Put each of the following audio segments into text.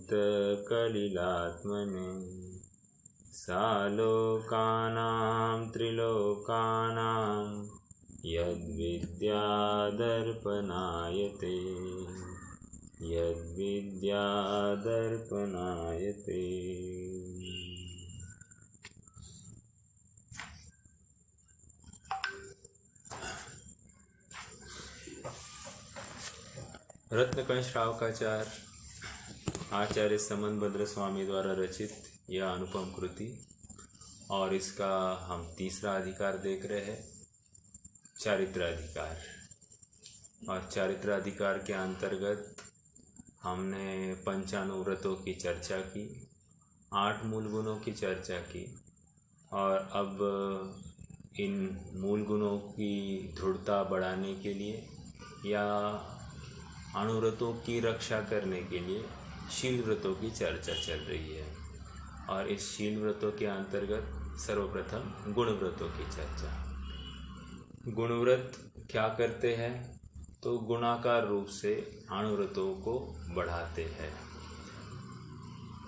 चित्तकलिलात्मने सालोकानां त्रिलोकानां यद्विद्यादर्पणायते यद्विद्यादर्पणायते। रत्नकंश श्रावकाचार्य आचार्य समंतभद्र स्वामी द्वारा रचित यह अनुपम कृति, और इसका हम तीसरा अधिकार देख रहे हैं, चारित्राधिकार। और चारित्राधिकार के अंतर्गत हमने पंचानुव्रतों की चर्चा की, 8 मूल गुणों की चर्चा की, और अब इन मूल गुणों की दृढ़ता बढ़ाने के लिए या अनुव्रतों की रक्षा करने के लिए शील व्रतों की चर्चा चल रही है। और इस शील व्रतों के अंतर्गत सर्वप्रथम गुण व्रतों की चर्चा। गुणव्रत क्या करते हैं? तो गुणाकार रूप से अनुव्रतों को बढ़ाते हैं।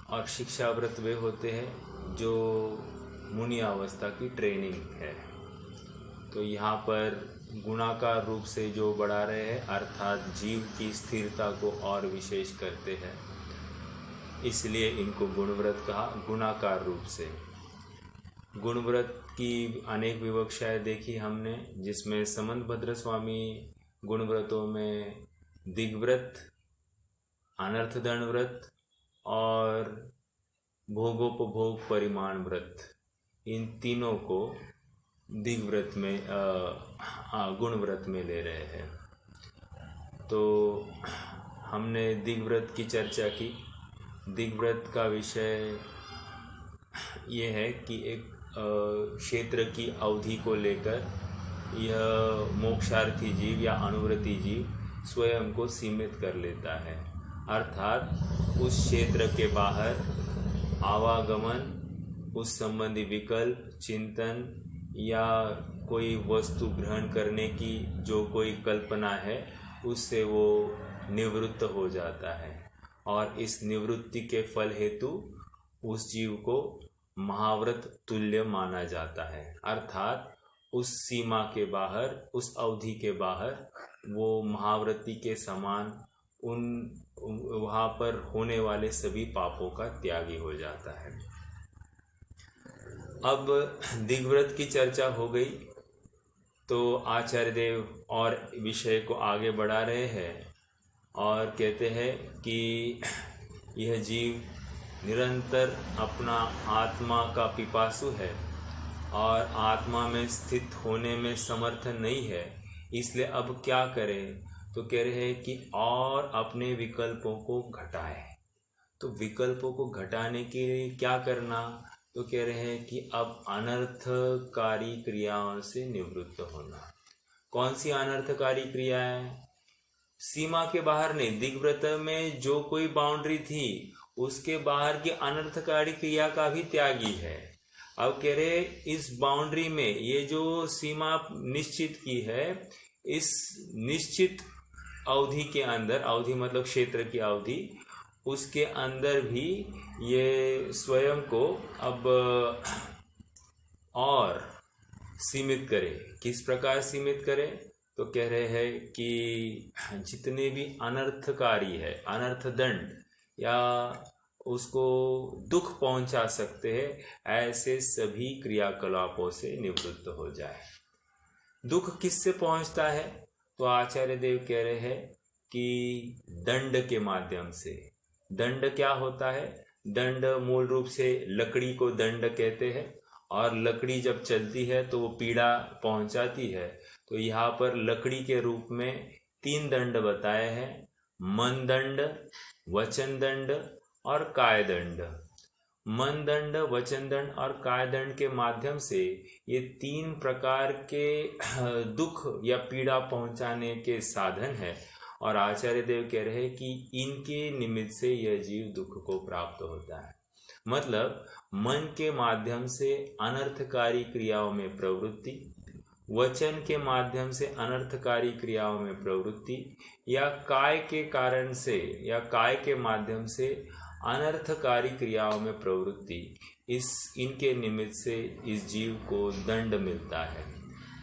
और शिक्षा व्रत वे होते हैं जो मुनि अवस्था की ट्रेनिंग है। तो यहाँ पर गुणाकार रूप से जो बढ़ा रहे हैं, अर्थात जीव की स्थिरता को और विशेष करते हैं, इसलिए इनको गुणव्रत कहा। गुणाकार रूप से गुणव्रत की अनेक विवक्षाएं देखी हमने, जिसमें समंतभद्र स्वामी गुणव्रतों में दिग्व्रत, अनर्थदंड व्रत और भोगोपभोग परिमाण व्रत, इन तीनों को दिग्व्रत में गुणव्रत में ले रहे हैं। तो हमने दिग्व्रत की चर्चा की। दिग्व्रत का विषय ये है कि एक क्षेत्र की अवधि को लेकर यह मोक्षार्थी जीव या अनुव्रती जीव स्वयं को सीमित कर लेता है। अर्थात उस क्षेत्र के बाहर आवागमन, उस संबंधी विकल्प, चिंतन या कोई वस्तु ग्रहण करने की जो कोई कल्पना है, उससे वो निवृत्त हो जाता है। और इस निवृत्ति के फल हेतु उस जीव को महाव्रत तुल्य माना जाता है। अर्थात उस सीमा के बाहर, उस अवधि के बाहर वो महाव्रती के समान वहाँ पर होने वाले सभी पापों का त्यागी हो जाता है। अब दिग्व्रत की चर्चा हो गई, तो आचार्य देव और विषय को आगे बढ़ा रहे हैं और कहते हैं कि यह जीव निरंतर अपना आत्मा का पिपासु है और आत्मा में स्थित होने में समर्थ नहीं है। इसलिए अब क्या करें? तो कह रहे हैं कि और अपने विकल्पों को घटाए। तो विकल्पों को घटाने के लिए क्या करना? तो कह रहे हैं कि अब अनर्थकारी क्रियाओं से निवृत्त होना। कौन सी अनर्थकारी क्रियाएं? सीमा के बाहर नहीं, दिग्व्रत में जो कोई बाउंड्री थी उसके बाहर की अनर्थकारी क्रिया का भी त्यागी है। अब कह रहे इस बाउंड्री में, ये जो सीमा निश्चित की है, इस निश्चित अवधि के अंदर, अवधि मतलब क्षेत्र की अवधि, उसके अंदर भी ये स्वयं को अब और सीमित करे। किस प्रकार सीमित करे? तो कह रहे हैं कि जितने भी अनर्थकारी है, अनर्थदंड या उसको दुख पहुंचा सकते हैं, ऐसे सभी क्रियाकलापों से निवृत्त हो जाए। दुख किससे पहुंचता है? तो आचार्य देव कह रहे हैं कि दंड के माध्यम से। दंड क्या होता है? दंड मूल रूप से लकड़ी को दंड कहते हैं, और लकड़ी जब चलती है तो वो पीड़ा पहुंचाती है। तो यहाँ पर लकड़ी के रूप में 3 दंड बताए हैं: मन दंड, वचन दंड और काय दंड। मन दंड, वचन दंड और काय दंड के माध्यम से ये 3 प्रकार के दुख या पीड़ा पहुंचाने के साधन है। और आचार्य देव कह रहे हैं कि इनके निमित्त से यह जीव दुख को प्राप्त होता है। मतलब मन के माध्यम से अनर्थकारी क्रियाओं में प्रवृत्ति, वचन के माध्यम से अनर्थकारी क्रियाओं में प्रवृत्ति, या काय के कारण से या काय के माध्यम से अनर्थकारी क्रियाओं में प्रवृत्ति, इनके निमित्त से इस जीव को दंड मिलता है।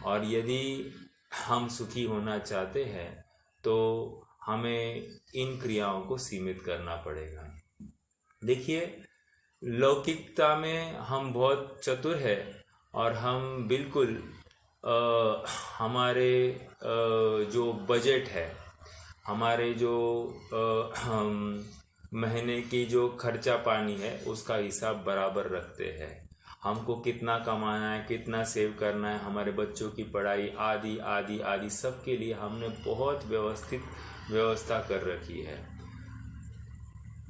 और यदि हम सुखी होना चाहते हैं तो हमें इन क्रियाओं को सीमित करना पड़ेगा। देखिए, लौकिकता में हम बहुत चतुर हैं और हम बिल्कुल हमारे जो बजट है, हमारे जो महीने की जो खर्चा पानी है उसका हिसाब बराबर रखते हैं। हमको कितना कमाना है, कितना सेव करना है, हमारे बच्चों की पढ़ाई आदि आदि आदि सब के लिए हमने बहुत व्यवस्थित व्यवस्था कर रखी है।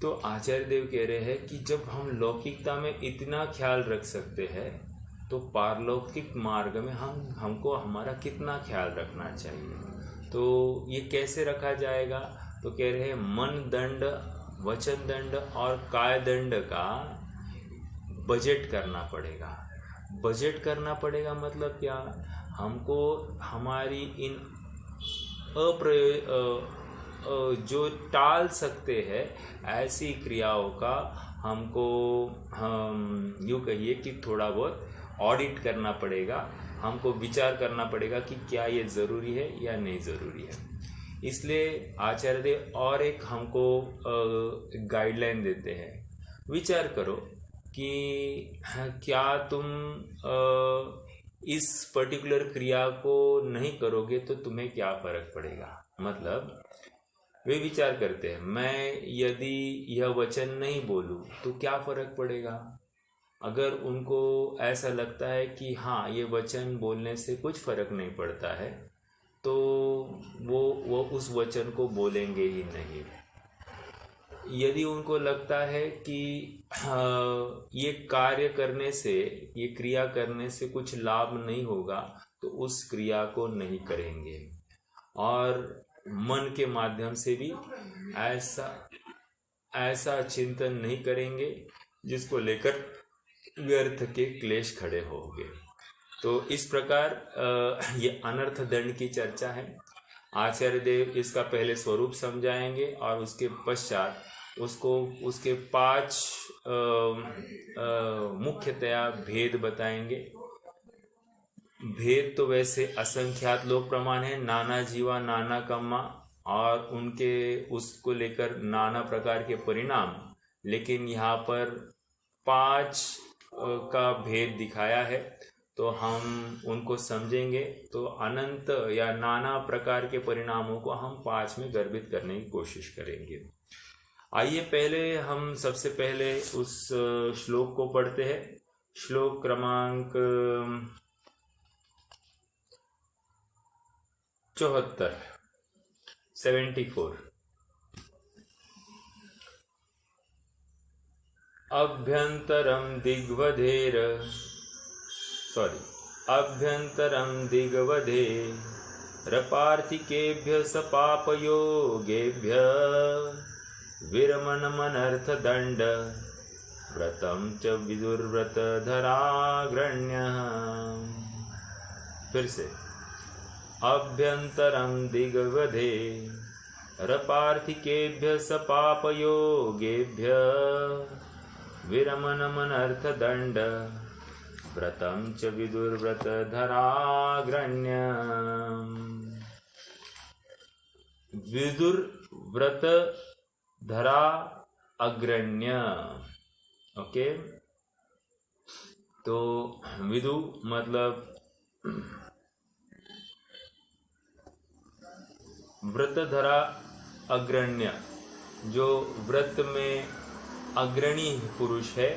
तो आचार्य देव कह रहे हैं कि जब हम लौकिकता में इतना ख्याल रख सकते हैं तो पारलौकिक मार्ग में हमको हमारा कितना ख्याल रखना चाहिए। तो ये कैसे रखा जाएगा? तो कह रहे हैं मन दंड, वचन दंड और काय दंड का बजट करना पड़ेगा। बजट करना पड़ेगा मतलब क्या? हमको हमारी इन जो टाल सकते हैं ऐसी क्रियाओं का हमको यूँ कहिए कि थोड़ा बहुत ऑडिट करना पड़ेगा। हमको विचार करना पड़ेगा कि क्या ये ज़रूरी है या नहीं ज़रूरी है। इसलिए आचार्य देव और एक हमको गाइडलाइन देते हैं। विचार करो कि क्या तुम इस पर्टिकुलर क्रिया को नहीं करोगे तो तुम्हें क्या फ़र्क पड़ेगा। मतलब वे विचार करते हैं, मैं यदि यह वचन नहीं बोलूं तो क्या फ़र्क पड़ेगा। अगर उनको ऐसा लगता है कि हाँ ये वचन बोलने से कुछ फ़र्क नहीं पड़ता है तो वो उस वचन को बोलेंगे ही नहीं। यदि उनको लगता है कि ये कार्य करने से, ये क्रिया करने से कुछ लाभ नहीं होगा तो उस क्रिया को नहीं करेंगे। और मन के माध्यम से भी ऐसा चिंतन नहीं करेंगे जिसको लेकर व्यर्थ के क्लेश खड़े होंगे। तो इस प्रकार ये अनर्थ दंड की चर्चा है। आचार्य देव इसका पहले स्वरूप समझाएंगे और उसके पश्चात उसको उसके 5 मुख्यतया भेद बताएंगे। भेद तो वैसे असंख्यात लोक प्रमाण है, नाना जीवा नाना कर्मा, और उनके उसको लेकर नाना प्रकार के परिणाम। लेकिन यहाँ पर 5 का भेद दिखाया है तो हम उनको समझेंगे तो अनंत या नाना प्रकार के परिणामों को हम 5 में गर्भित करने की कोशिश करेंगे। आइए पहले हम सबसे पहले उस श्लोक को पढ़ते हैं। श्लोक क्रमांक 74। अभ्यंतरम दिग्वधे रपार्थिकेभ्य सपापयोगेभ्य विरमणमनर्थ दंड व्रतम च विदुर्व्रत धराग्रण्य। फिर से, अभ्यंतरम दिग्वधे रपार्थिकेभ्य सपापयोगेभ्य विरमणमनर्थ दंड व्रतम च विदुर्व्रत धराग्रण्य। विदुर्व्रत धरा अग्रण्य। ओके, तो विदु मतलब व्रतधरा अग्रण्य, जो व्रत में अग्रणी पुरुष है,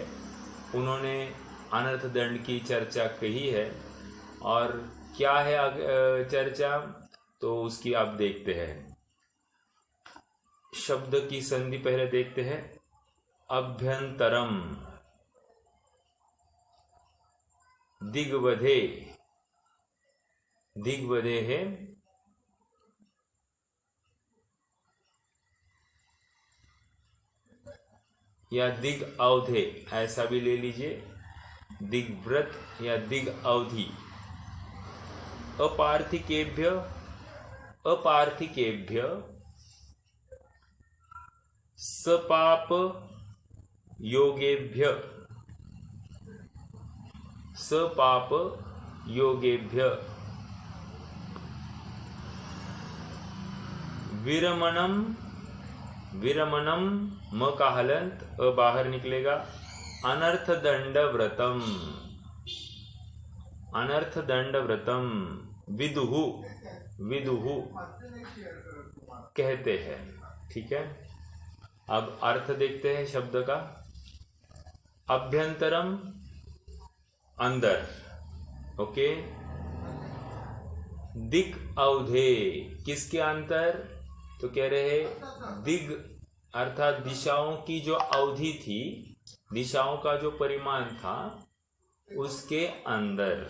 उन्होंने अनर्थ दंड की चर्चा कही है। और क्या है चर्चा, तो उसकी आप देखते हैं। शब्द की संधि पहले देखते हैं। अभ्यंतरम दिग्वधे, दिग्वधे है या दिग अवधे, ऐसा भी ले लीजिए, दिग्व्रत या दिग अवधि। अपार्थिकेभ्य, अपार्थिकेभ्य सपाप योगेभ्य, सपाप योगेभ्य। विरमणम, विरमणम म का हलंत अ बाहर निकलेगा। अनर्थ दंड व्रतम, अनर्थ दंड व्रतम विदुहु, विदुहु कहते हैं। ठीक है, अब अर्थ देखते हैं शब्द का। अभ्यंतरम अंदर, ओके। दिक अवधे, किसके अंतर? तो कह रहे दिग अर्थात दिशाओं की जो अवधि थी, दिशाओं का जो परिमाण था उसके अंदर,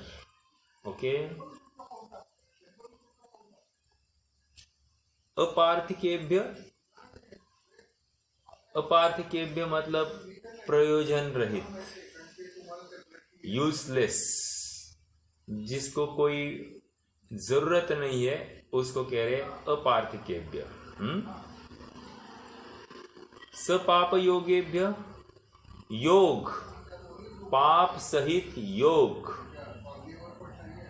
ओके। अपार्थिकेभ्य, अपार्थिकेभ्य मतलब प्रयोजन रहित, यूजलेस, जिसको कोई जरूरत नहीं है उसको कह रहे अपार्थिकेभ्य। सपाप योगेभ्य, योग, पाप सहित योग,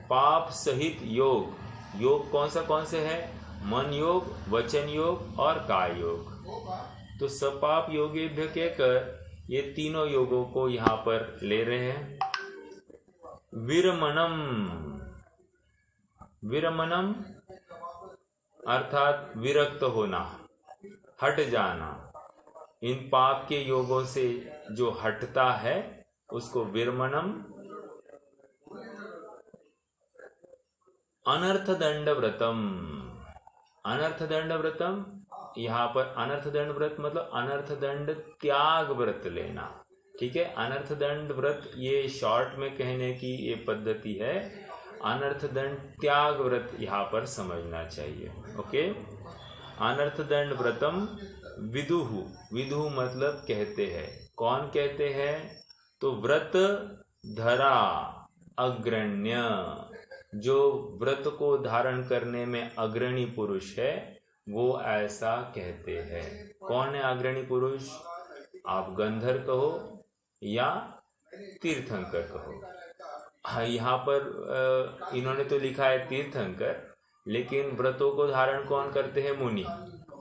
पाप सहित योग। योग कौन से है? मन योग, वचन योग और काय योग। तो सपाप योगेभ्य कहकर ये तीनों योगों को यहां पर ले रहे हैं। विरमणम, विरमणम अर्थात विरक्त होना, हट जाना। इन पाप के योगों से जो हटता है उसको विरमणम। अनर्थ दंड व्रतम, अनर्थ दंड व्रतम, यहां पर अनर्थ दंड व्रत मतलब अनर्थ दंड त्याग व्रत लेना। ठीक है, अनर्थ दंड व्रत ये शॉर्ट में कहने की ये पद्धति है। अनर्थ दंड त्याग व्रत यहां पर समझना चाहिए, ओके। अनर्थ दंड व्रतम विदुहु, विदुहु मतलब कहते हैं। कौन कहते हैं? तो व्रत धरा अग्रण्य, जो व्रत को धारण करने में अग्रणी पुरुष है वो ऐसा कहते हैं। कौन है अग्रणी पुरुष? आप गंधर कहो या तीर्थंकर कहो। यहाँ पर इन्होंने तो लिखा है तीर्थंकर, लेकिन व्रतों को धारण कौन करते हैं? मुनि।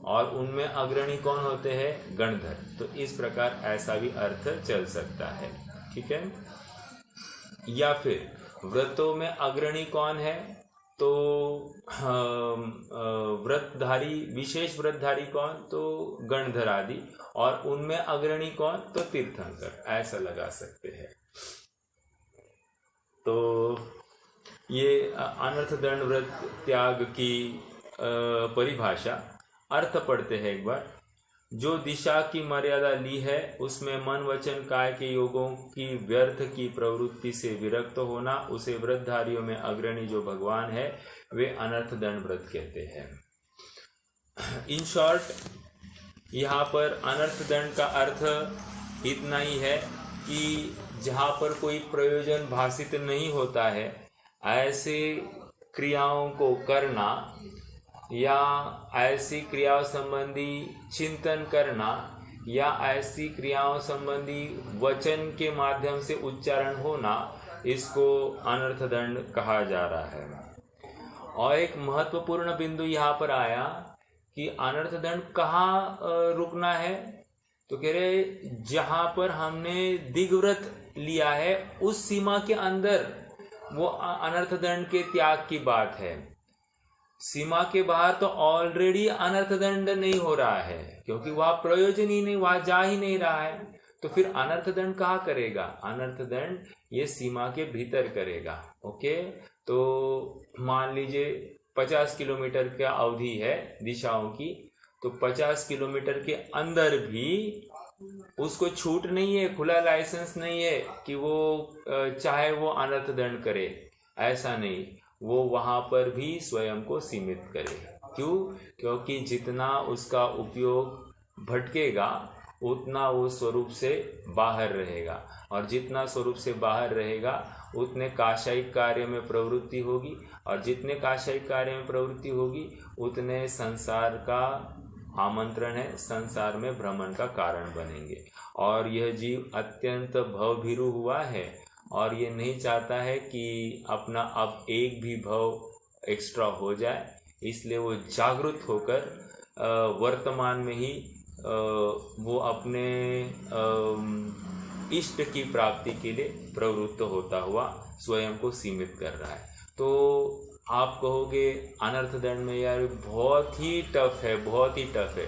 और उनमें अग्रणी कौन होते हैं? गणधर। तो इस प्रकार ऐसा भी अर्थ चल सकता है, ठीक है। या फिर व्रतों में अग्रणी कौन है? तो व्रतधारी, विशेष व्रतधारी कौन? तो गणधर आदि। और उनमें अग्रणी कौन? तो तीर्थंकर। ऐसा लगा सकते हैं। तो ये अनर्थ दंड व्रत त्याग की परिभाषा। अर्थ पढ़ते हैं एक बार। जो दिशा की मर्यादा ली है उसमें मन वचन काय के योगों की व्यर्थ की प्रवृत्ति से विरक्त होना, उसे व्रतधारियों में अग्रणी जो भगवान है वे अनर्थ दंड व्रत कहते हैं। इन शॉर्ट यहाँ पर अनर्थ दंड का अर्थ इतना ही है कि जहाँ पर कोई प्रयोजन भाषित नहीं होता है ऐसे क्रियाओं को करना या ऐसी क्रियाओं संबंधी चिंतन करना या ऐसी क्रियाओं संबंधी वचन के माध्यम से उच्चारण होना, इसको अनर्थ दंड कहा जा रहा है। और एक महत्वपूर्ण बिंदु यहाँ पर आया कि अनर्थ दंड कहाँ रुकना है? तो कह रहे जहाँ पर हमने दिग्व्रत लिया है उस सीमा के अंदर वो अनर्थ दंड के त्याग की बात है। सीमा के बाहर तो ऑलरेडी अनर्थ दंड नहीं हो रहा है, क्योंकि वह प्रयोजन ही नहीं, वहां जा ही नहीं रहा है। तो फिर अनर्थ दंड कहाँ करेगा? अनर्थ दंड ये सीमा के भीतर करेगा, ओके। तो मान लीजिए 50 किलोमीटर का अवधि है दिशाओं की, तो 50 किलोमीटर के अंदर भी उसको छूट नहीं है, खुला लाइसेंस नहीं है कि वो चाहे वो अनर्थ दंड करे, ऐसा नहीं। वो वहां पर भी स्वयं को सीमित करे। क्यों? क्योंकि जितना उसका उपयोग भटकेगा उतना वो स्वरूप से बाहर रहेगा, और जितना स्वरूप से बाहर रहेगा उतने काशायिक कार्य में प्रवृत्ति होगी, और जितने काशायिक कार्य में प्रवृत्ति होगी उतने संसार का आमंत्रण है, संसार में भ्रमण का कारण बनेंगे। और यह जीव अत्यंत भवभीरु हुआ है और ये नहीं चाहता है कि अपना अब एक भी भव एक्स्ट्रा हो जाए, इसलिए वो जागरूक होकर वर्तमान में ही वो अपने इष्ट की प्राप्ति के लिए प्रवृत्त होता हुआ स्वयं को सीमित कर रहा है। तो आप कहोगे अनर्थ दंड में यार बहुत ही टफ है, बहुत ही टफ है।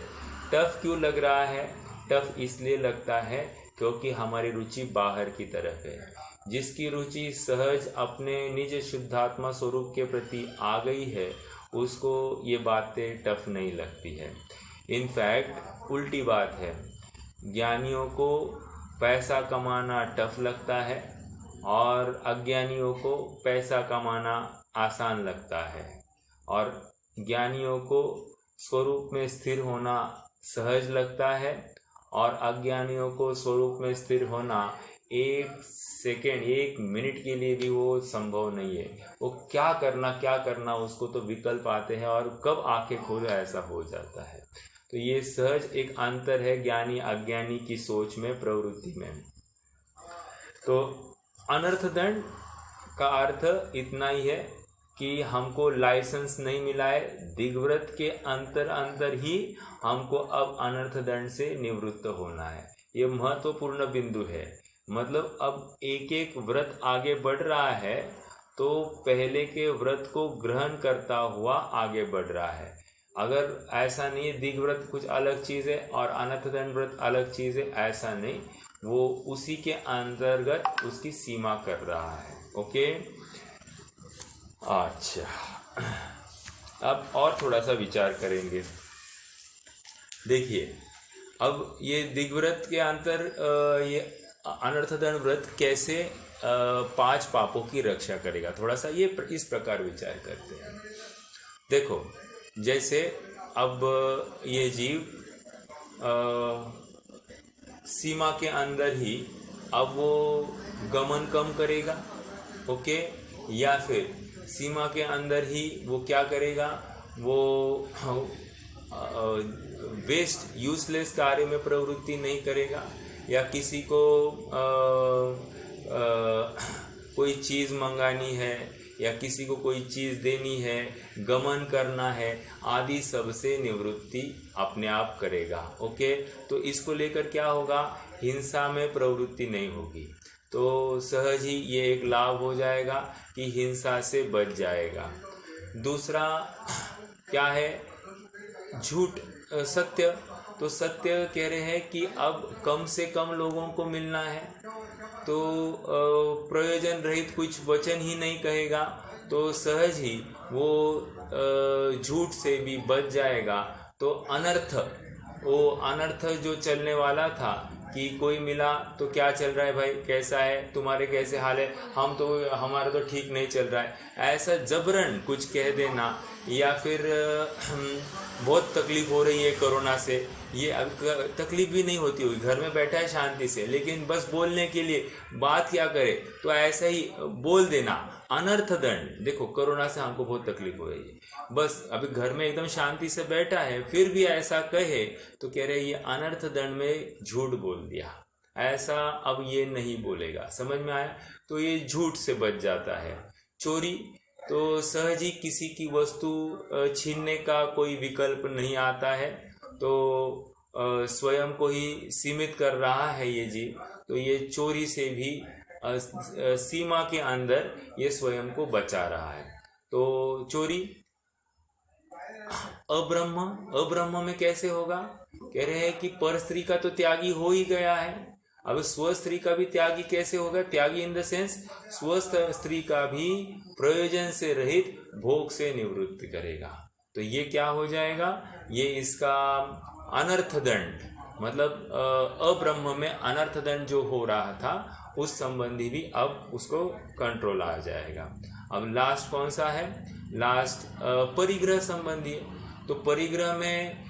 टफ क्यों लग रहा है? टफ इसलिए लगता है क्योंकि हमारी रुचि बाहर की तरफ है। जिसकी रुचि सहज अपने निज शुद्धात्मा स्वरूप के प्रति आ गई है उसको ये बातें टफ नहीं लगती है। इनफैक्ट उल्टी बात है, ज्ञानियों को पैसा कमाना टफ लगता है और अज्ञानियों को पैसा कमाना आसान लगता है, और ज्ञानियों को स्वरूप में स्थिर होना सहज लगता है और अज्ञानियों को स्वरूप में स्थिर होना एक सेकेंड, एक मिनट के लिए भी वो संभव नहीं है। वो क्या करना उसको तो विकल्प आते हैं और कब आंखें खोलो ऐसा हो जाता है। तो ये सहज एक अंतर है ज्ञानी अज्ञानी की सोच में, प्रवृत्ति में। तो अनर्थ दंड का अर्थ इतना ही है कि हमको लाइसेंस नहीं मिला है, दिग्व्रत के अंतर ही हमको अब अनर्थ दंड से निवृत्त होना है। ये महत्वपूर्ण बिंदु है। मतलब अब एक एक व्रत आगे बढ़ रहा है तो पहले के व्रत को ग्रहण करता हुआ आगे बढ़ रहा है। अगर ऐसा नहीं है दिग्व्रत कुछ अलग चीज़ है और अनर्थ दंड व्रत अलग चीज़ है, ऐसा नहीं, वो उसी के अंतर्गत उसकी सीमा कर रहा है। ओके, अच्छा, अब और थोड़ा सा विचार करेंगे। देखिए, अब ये दिग्व्रत के अंतर ये अनर्थ दंड व्रत कैसे 5 पापों की रक्षा करेगा, थोड़ा सा ये इस प्रकार विचार करते हैं। देखो, जैसे अब ये जीव सीमा के अंदर ही अब वो गमन कम करेगा, ओके, या फिर सीमा के अंदर ही वो क्या करेगा, वो वेस्ट यूजलेस कार्य में प्रवृत्ति नहीं करेगा, या किसी को कोई चीज़ मंगानी है या किसी को कोई चीज़ देनी है, गमन करना है, आदि सबसे निवृत्ति अपने आप करेगा। ओके, तो इसको लेकर क्या होगा, हिंसा में प्रवृत्ति नहीं होगी। तो सहज ही ये एक लाभ हो जाएगा कि हिंसा से बच जाएगा। दूसरा क्या है, झूठ सत्य। तो सत्य कह रहे हैं कि अब कम से कम लोगों को मिलना है, तो प्रयोजन रहित कुछ वचन ही नहीं कहेगा, तो सहज ही वो झूठ से भी बच जाएगा। तो अनर्थ, वो अनर्थ जो चलने वाला था कि कोई मिला तो क्या चल रहा है भाई, कैसा है, तुम्हारे कैसे हाल है, हमारा तो ठीक नहीं चल रहा है, ऐसा जबरन कुछ कह देना, या फिर बहुत तकलीफ हो रही है कोरोना से, ये तकलीफ भी नहीं होती हुई, घर में बैठा है शांति से, लेकिन बस बोलने के लिए बात क्या करे, तो ऐसा ही बोल देना, अनर्थ दंड। देखो, कोरोना से हमको बहुत तकलीफ हो रही है, बस अभी घर में एकदम शांति से बैठा है, फिर भी ऐसा कहे तो कह रहे ये अनर्थ दंड में झूठ बोल दिया, ऐसा अब ये नहीं बोलेगा। समझ में आया? तो ये झूठ से बच जाता है। चोरी, तो सहज ही किसी की वस्तु छीनने का कोई विकल्प नहीं आता है, तो स्वयं को ही सीमित कर रहा है ये जीव, तो ये चोरी से भी सीमा के अंदर ये स्वयं को बचा रहा है। तो चोरी अब्रह्म में कैसे होगा, कह रहे हैं कि पर स्त्री का तो त्यागी हो ही गया है, अब स्व स्त्री का भी त्यागी कैसे होगा, त्यागी इन द सेंस स्व स्त्री का भी प्रयोजन से रहित भोग से निवृत्त करेगा। तो ये क्या हो जाएगा, ये इसका अनर्थ दंड, मतलब अब्रह्म में अनर्थ दंड जो हो रहा था उस संबंधी भी अब उसको कंट्रोल आ जाएगा। अब लास्ट कौन सा है, लास्ट परिग्रह संबंधी है। तो परिग्रह में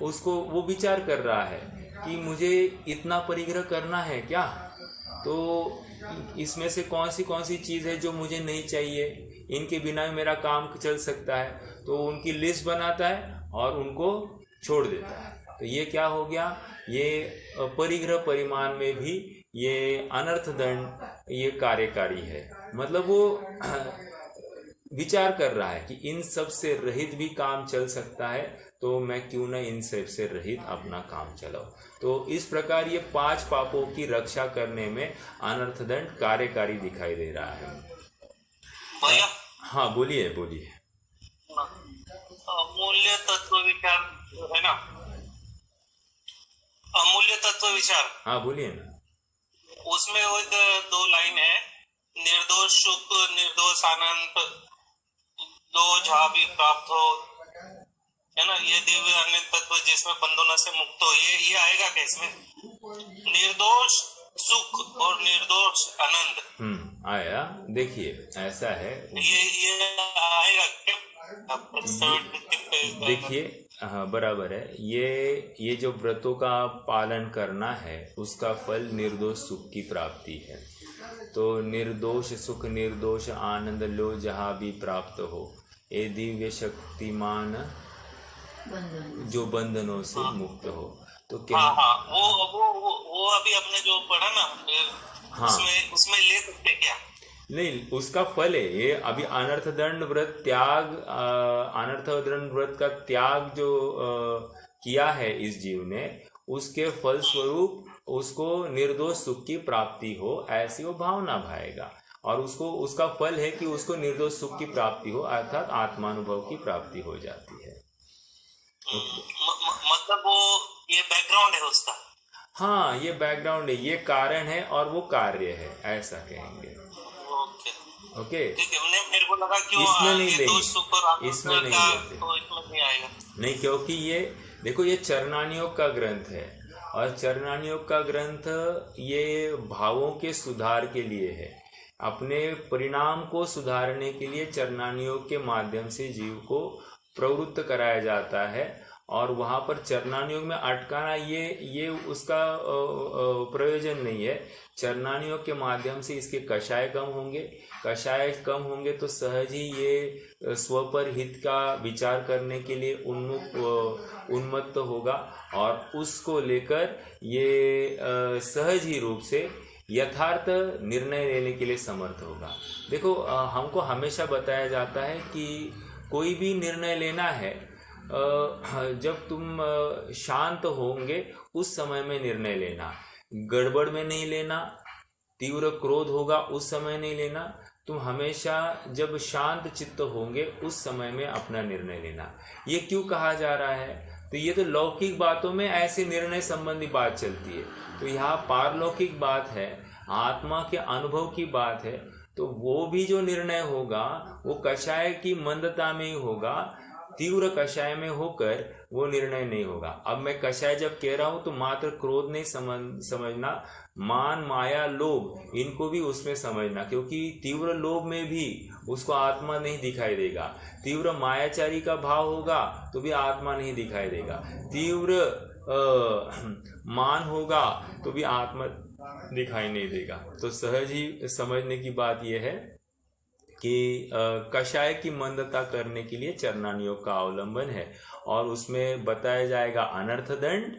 उसको वो विचार कर रहा है कि मुझे इतना परिग्रह करना है क्या, तो इसमें से कौन सी चीज़ है जो मुझे नहीं चाहिए, इनके बिना भी मेरा काम चल सकता है, तो उनकी लिस्ट बनाता है और उनको छोड़ देता है। तो ये क्या हो गया, ये परिग्रह परिमाण में भी ये अनर्थ दंड ये कार्यकारी है। मतलब वो विचार कर रहा है कि इन सब से रहित भी काम चल सकता है, तो मैं क्यों न इन सब से रहित अपना काम चलाऊं। तो इस प्रकार ये 5 पापों की रक्षा करने में अनर्थदंड कार्यकारी दिखाई दे रहा है। भैया हाँ बोलिए बोलिए। अमूल्य तत्व विचार है ना, अमूल्य तत्व विचार, हाँ बोलिए ना। उसमें वो 2 लाइन है, निर्दोष सुख निर्दोष आनंद दो जहाँ भी प्राप्त हो, है ना, ये दिव्य अन्य तत्व जिसमें बंधनों से मुक्त हो, ये आएगा क्या इसमें? निर्दोष सुख और निर्दोष आनंद आया। देखिए ऐसा है, ये आएगा क्या? देखिए हाँ बराबर है। ये जो व्रतों का पालन करना है उसका फल निर्दोष सुख की प्राप्ति है। तो निर्दोष सुख निर्दोष आनंद लो जहाँ भी प्राप्त हो, ये दिव्य शक्तिमान जो बंधनों से मुक्त हो। तो क्या वो अभी अपने जो पढ़ा ना, हाँ उसमें ले सकते क्या? नहीं, उसका फल है ये। अभी अनर्थदंड व्रत त्याग, अनर्थदंड व्रत का त्याग जो किया है इस जीव ने, उसके फल स्वरूप उसको निर्दोष सुख की प्राप्ति हो, ऐसी वो भावना भाएगा। और उसको उसका फल है कि उसको निर्दोष सुख की प्राप्ति हो, अर्थात आत्मानुभव की प्राप्ति हो जाती है। मतलब वो ये बैकग्राउंड है उसका। हाँ ये बैकग्राउंड है, ये कारण है और वो कार्य है, ऐसा कहेंगे। ओके मेरे को लगा क्यों इसमें नहीं देंगे, इसमें नहीं देते, तो इसमें नहीं आएगा। नहीं, क्योंकि ये देखो ये चरणानियोग का ग्रंथ है, और चरणानियोग का ग्रंथ ये भावों के सुधार के लिए है। अपने परिणाम को सुधारने के लिए चरणानियोग के माध्यम से जीव को प्रवृत्त कराया जाता है। और वहाँ पर चरणानियोग में अटकाना ये उसका प्रयोजन नहीं है। चरणानियोग के माध्यम से इसके कषाय कम होंगे, कषाय कम होंगे तो सहज ही ये स्वपर हित का विचार करने के लिए उन्मत्त होगा, और उसको लेकर ये सहज ही रूप से यथार्थ निर्णय लेने के लिए समर्थ होगा। देखो हमको हमेशा बताया जाता है कि कोई भी निर्णय लेना है, जब तुम शांत होंगे उस समय में निर्णय लेना, गड़बड़ में नहीं लेना। तीव्र क्रोध होगा उस समय नहीं लेना, तुम हमेशा जब शांत चित्त होंगे उस समय में अपना निर्णय लेना। ये क्यों कहा जा रहा है? तो ये तो लौकिक बातों में ऐसे निर्णय संबंधी बात चलती है, तो यहाँ पारलौकिक बात है, आत्मा के अनुभव की बात है। तो वो भी जो निर्णय होगा वो कषाय की मंदता में ही होगा, तीव्र कषाय में होकर वो निर्णय नहीं होगा। अब मैं कषाय जब कह रहा हूं तो मात्र क्रोध नहीं समझना, मान माया लोभ इनको भी उसमें समझना, क्योंकि तीव्र लोभ में भी उसको आत्मा नहीं दिखाई देगा। तीव्र मायाचारी का भाव होगा तो भी आत्मा नहीं दिखाई देगा। तीव्र मान होगा तो भी आत्मा दिखाई नहीं देगा। तो सहज ही समझने की बात यह है कि कषाय की मंदता करने के लिए चरणानियोग का अवलंबन है, और उसमें बताया जाएगा अनर्थ दंड,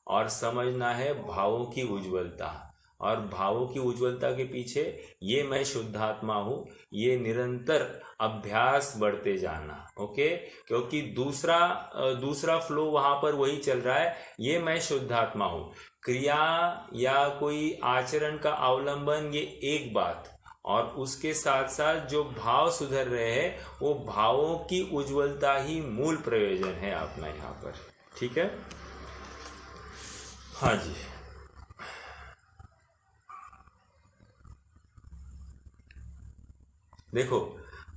और समझना है भावों की उज्ज्वलता। और भावों की उज्ज्वलता के पीछे ये मैं शुद्धात्मा हूँ, ये निरंतर अभ्यास बढ़ते जाना। ओके, क्योंकि दूसरा फ्लो वहां पर वही चल रहा है, ये मैं शुद्धात्मा हूँ। क्रिया या कोई आचरण का अवलंबन ये एक बात, और उसके साथ साथ जो भाव सुधर रहे हैं वो भावों की उज्ज्वलता ही मूल प्रयोजन है अपना यहाँ पर। ठीक है, हाँ जी। देखो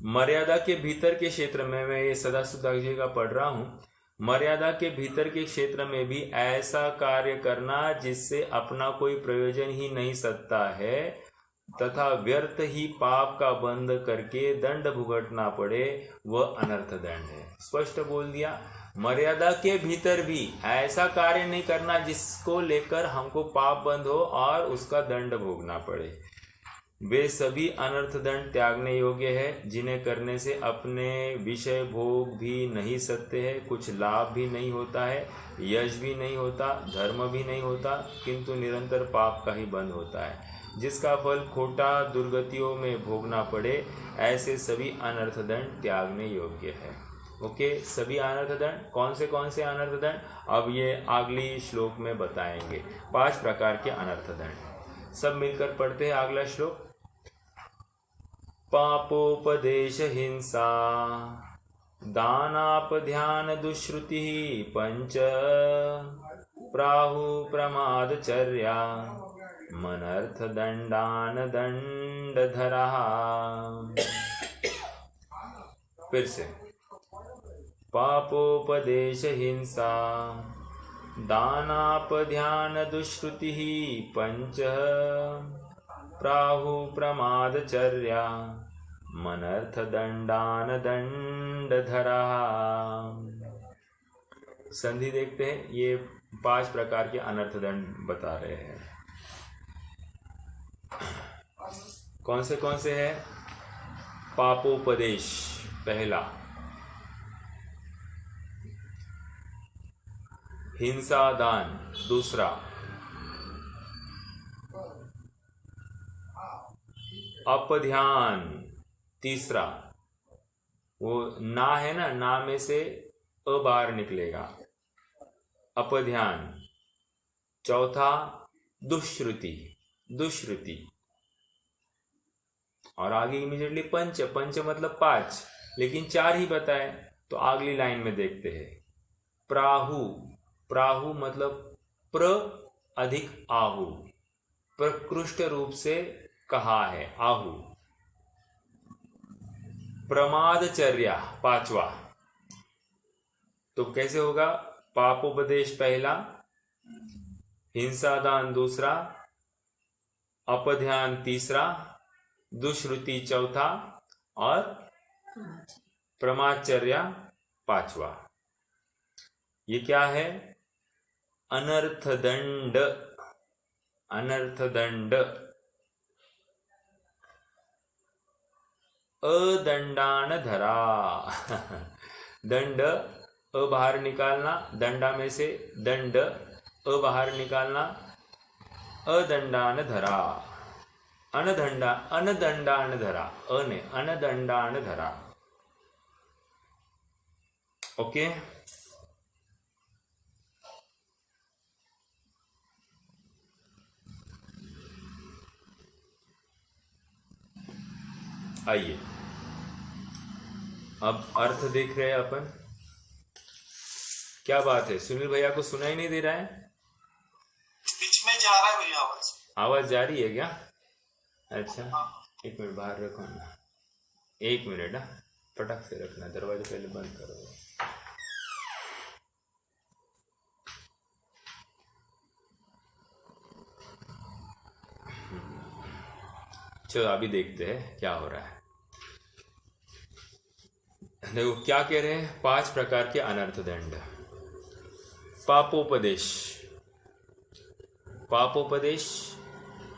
मर्यादा के भीतर के क्षेत्र में, मैं ये सदाशिव जी का पढ़ रहा हूँ, मर्यादा के भीतर के क्षेत्र में भी ऐसा कार्य करना जिससे अपना कोई प्रयोजन ही नहीं सकता है तथा व्यर्थ ही पाप का बंध करके दंड भुगतना पड़े, वह अनर्थ दंड है। स्पष्ट बोल दिया, मर्यादा के भीतर भी ऐसा कार्य नहीं करना जिसको लेकर हमको पाप बंध हो और उसका दंड भोगना पड़े। वे सभी अनर्थ दंड त्यागने योग्य है जिन्हें करने से अपने विषय भोग भी नहीं सकते हैं, कुछ लाभ भी नहीं होता है, यश भी नहीं होता, धर्म भी नहीं होता, किंतु निरंतर पाप का ही बंध होता है, जिसका फल खोटा दुर्गतियों में भोगना पड़े। ऐसे सभी अनर्थ दंड त्यागने योग्य है। ओके, सभी अनर्थ दंड कौन से अनर्थ दंड, अब ये अगली श्लोक में बताएंगे। 5 प्रकार के अनर्थ दंड सब मिलकर पढ़ते हैं अगला श्लोक। पापोपदेश हिंसा दानापध्यान दुष्श्रुति पंच प्राहु प्रमादचर्या मनर्थ दंडान दंडधरा। फिर से, पापोपदेश हिंसा दानापध्यान दुष्श्रुति पंच प्राहु प्रमादचर्या मनर्थ दंडान दंडधरा। संधि देखते हैं, ये 5 प्रकार के अनर्थ दंड बता रहे हैं। कौन से है? पापोपदेश पहला, हिंसा दान दूसरा, अपध्यान तीसरा, वो ना है ना, ना में से अ बाहर निकलेगा, अपध्यान चौथा, दुष्श्रुति और आगे इमीडिएटली पंच मतलब 5, लेकिन 4 ही बताए, तो अगली लाइन में देखते हैं। प्राहु मतलब प्र अधिक आहु, प्रकृष्ट रूप से कहा है आहु। प्रमादचर्या 5वां, तो कैसे होगा? पापोपदेश पहला, हिंसादान दूसरा, अपध्यान तीसरा, दुष्श्रुति चौथा और प्रमादचर्या 5वां। ये क्या है? अनर्थ दंड। अदंडान धरा दंड अ बाहर निकालना, दंडा में से दंड अ बाहर निकालना, अदंडान धरा, अनदंडान धरा, अनदंडान धरा। ओके, आइए अब अर्थ देख रहे हैं अपन। क्या बात है, सुनील भैया को सुनाई नहीं दे रहा है? बीच में जा रहा है भैया आवाज जा रही है क्या? अच्छा, एक मिनट बाहर रखो ना, 1 मिनट ना, फटक से रखना, दरवाजा पहले बंद करो। चलो अभी देखते हैं क्या हो रहा है। देखो क्या कह रहे हैं, 5 प्रकार के अनर्थ दंड। पापोपदेश,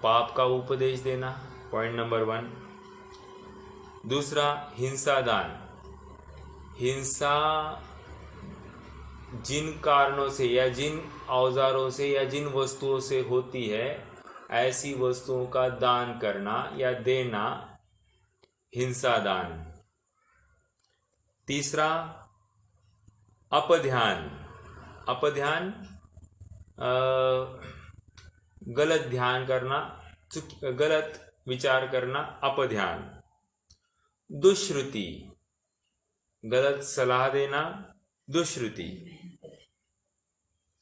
पाप का उपदेश देना, पॉइंट नंबर 1। दूसरा, हिंसादान, हिंसा जिन कारणों से या जिन औजारों से या जिन वस्तुओं से होती है, ऐसी वस्तुओं का दान करना या देना, हिंसादान। तीसरा, अपध्यान गलत ध्यान करना, गलत विचार करना, अपध्यान। दुष्श्रुति, गलत सलाह देना, दुष्श्रुति।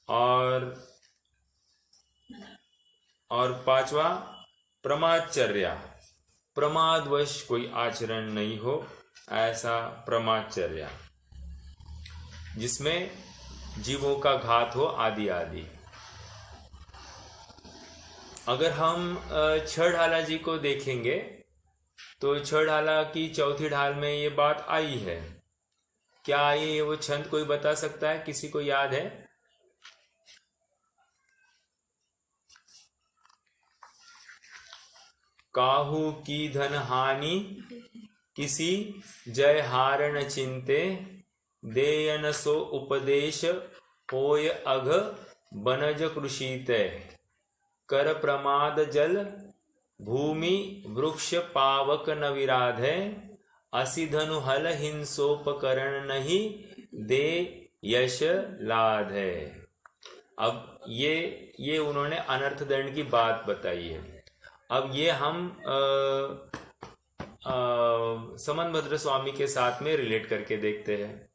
और 5वां, प्रमादचर्या, प्रमादवश कोई आचरण नहीं हो, ऐसा प्रमादचर्या जिसमें जीवों का घात हो, आदि आदि। अगर हम छह ढाला जी को देखेंगे तो छह ढाला की चौथी ढाल में ये बात आई है। क्या ये वो छंद कोई बता सकता है? किसी को याद है? काहू की धन हानि किसी जय हार न चिंते, देयन सो उपदेश होय अघ बनज कृषिते, कर प्रमाद जल भूमि वृक्ष पावक न विराधे, असि धनु हल हिंसोपकरण नहीं, दे यश लाधे। अब ये उन्होंने अनर्थ दंड की बात बताई है। अब ये हम समनभद्र स्वामी के साथ में रिलेट करके देखते हैं।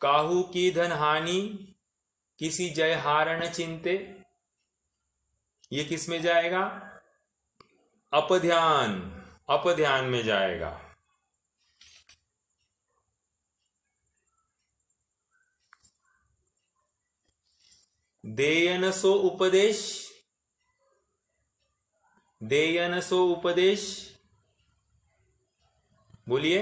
काहू की धन हानि किसी जय हार न चिंते, ये किस में जाएगा? अपध्यान में जाएगा। देयन सो उपदेश, बोलिए।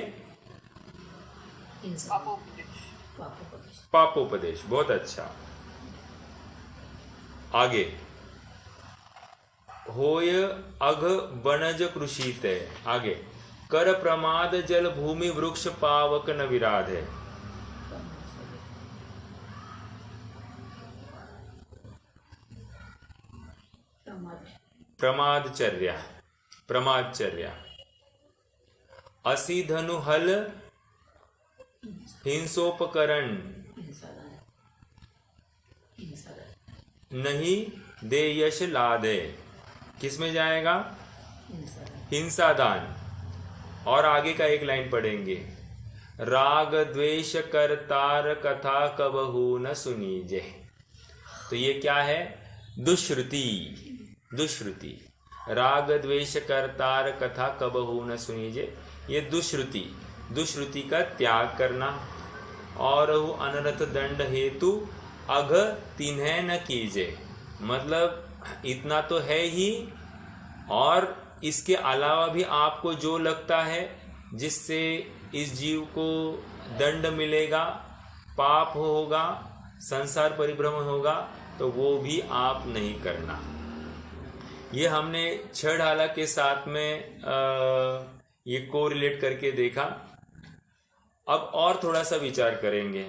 पापोपदेश, बहुत अच्छा। आगे, होय अघ बनज कृषिते, आगे, कर प्रमाद जल भूमि वृक्ष पावक न विराधे। प्रमादचर्या, असि धनु हल हिंसोपकरण नहीं, दे यश लादे, किस में जाएगा? हिंसादान। और आगे का एक लाइन पढ़ेंगे, राग द्वेष करतार कथा कबहू न सुनीजे। तो ये क्या है? दुश्रुति। राग द्वेष करतार कथा कबहू न सुनीजे, ये दुश्रुति का त्याग करना। और अनर्थ दंड हेतु अघ तिन्ह न कीजे, मतलब इतना तो है ही, और इसके अलावा भी आपको जो लगता है जिससे इस जीव को दंड मिलेगा, पाप होगा, संसार परिभ्रमण होगा, तो वो भी आप नहीं करना। ये हमने छह ढाला के साथ में ये को रिलेट करके देखा। अब और थोड़ा सा विचार करेंगे।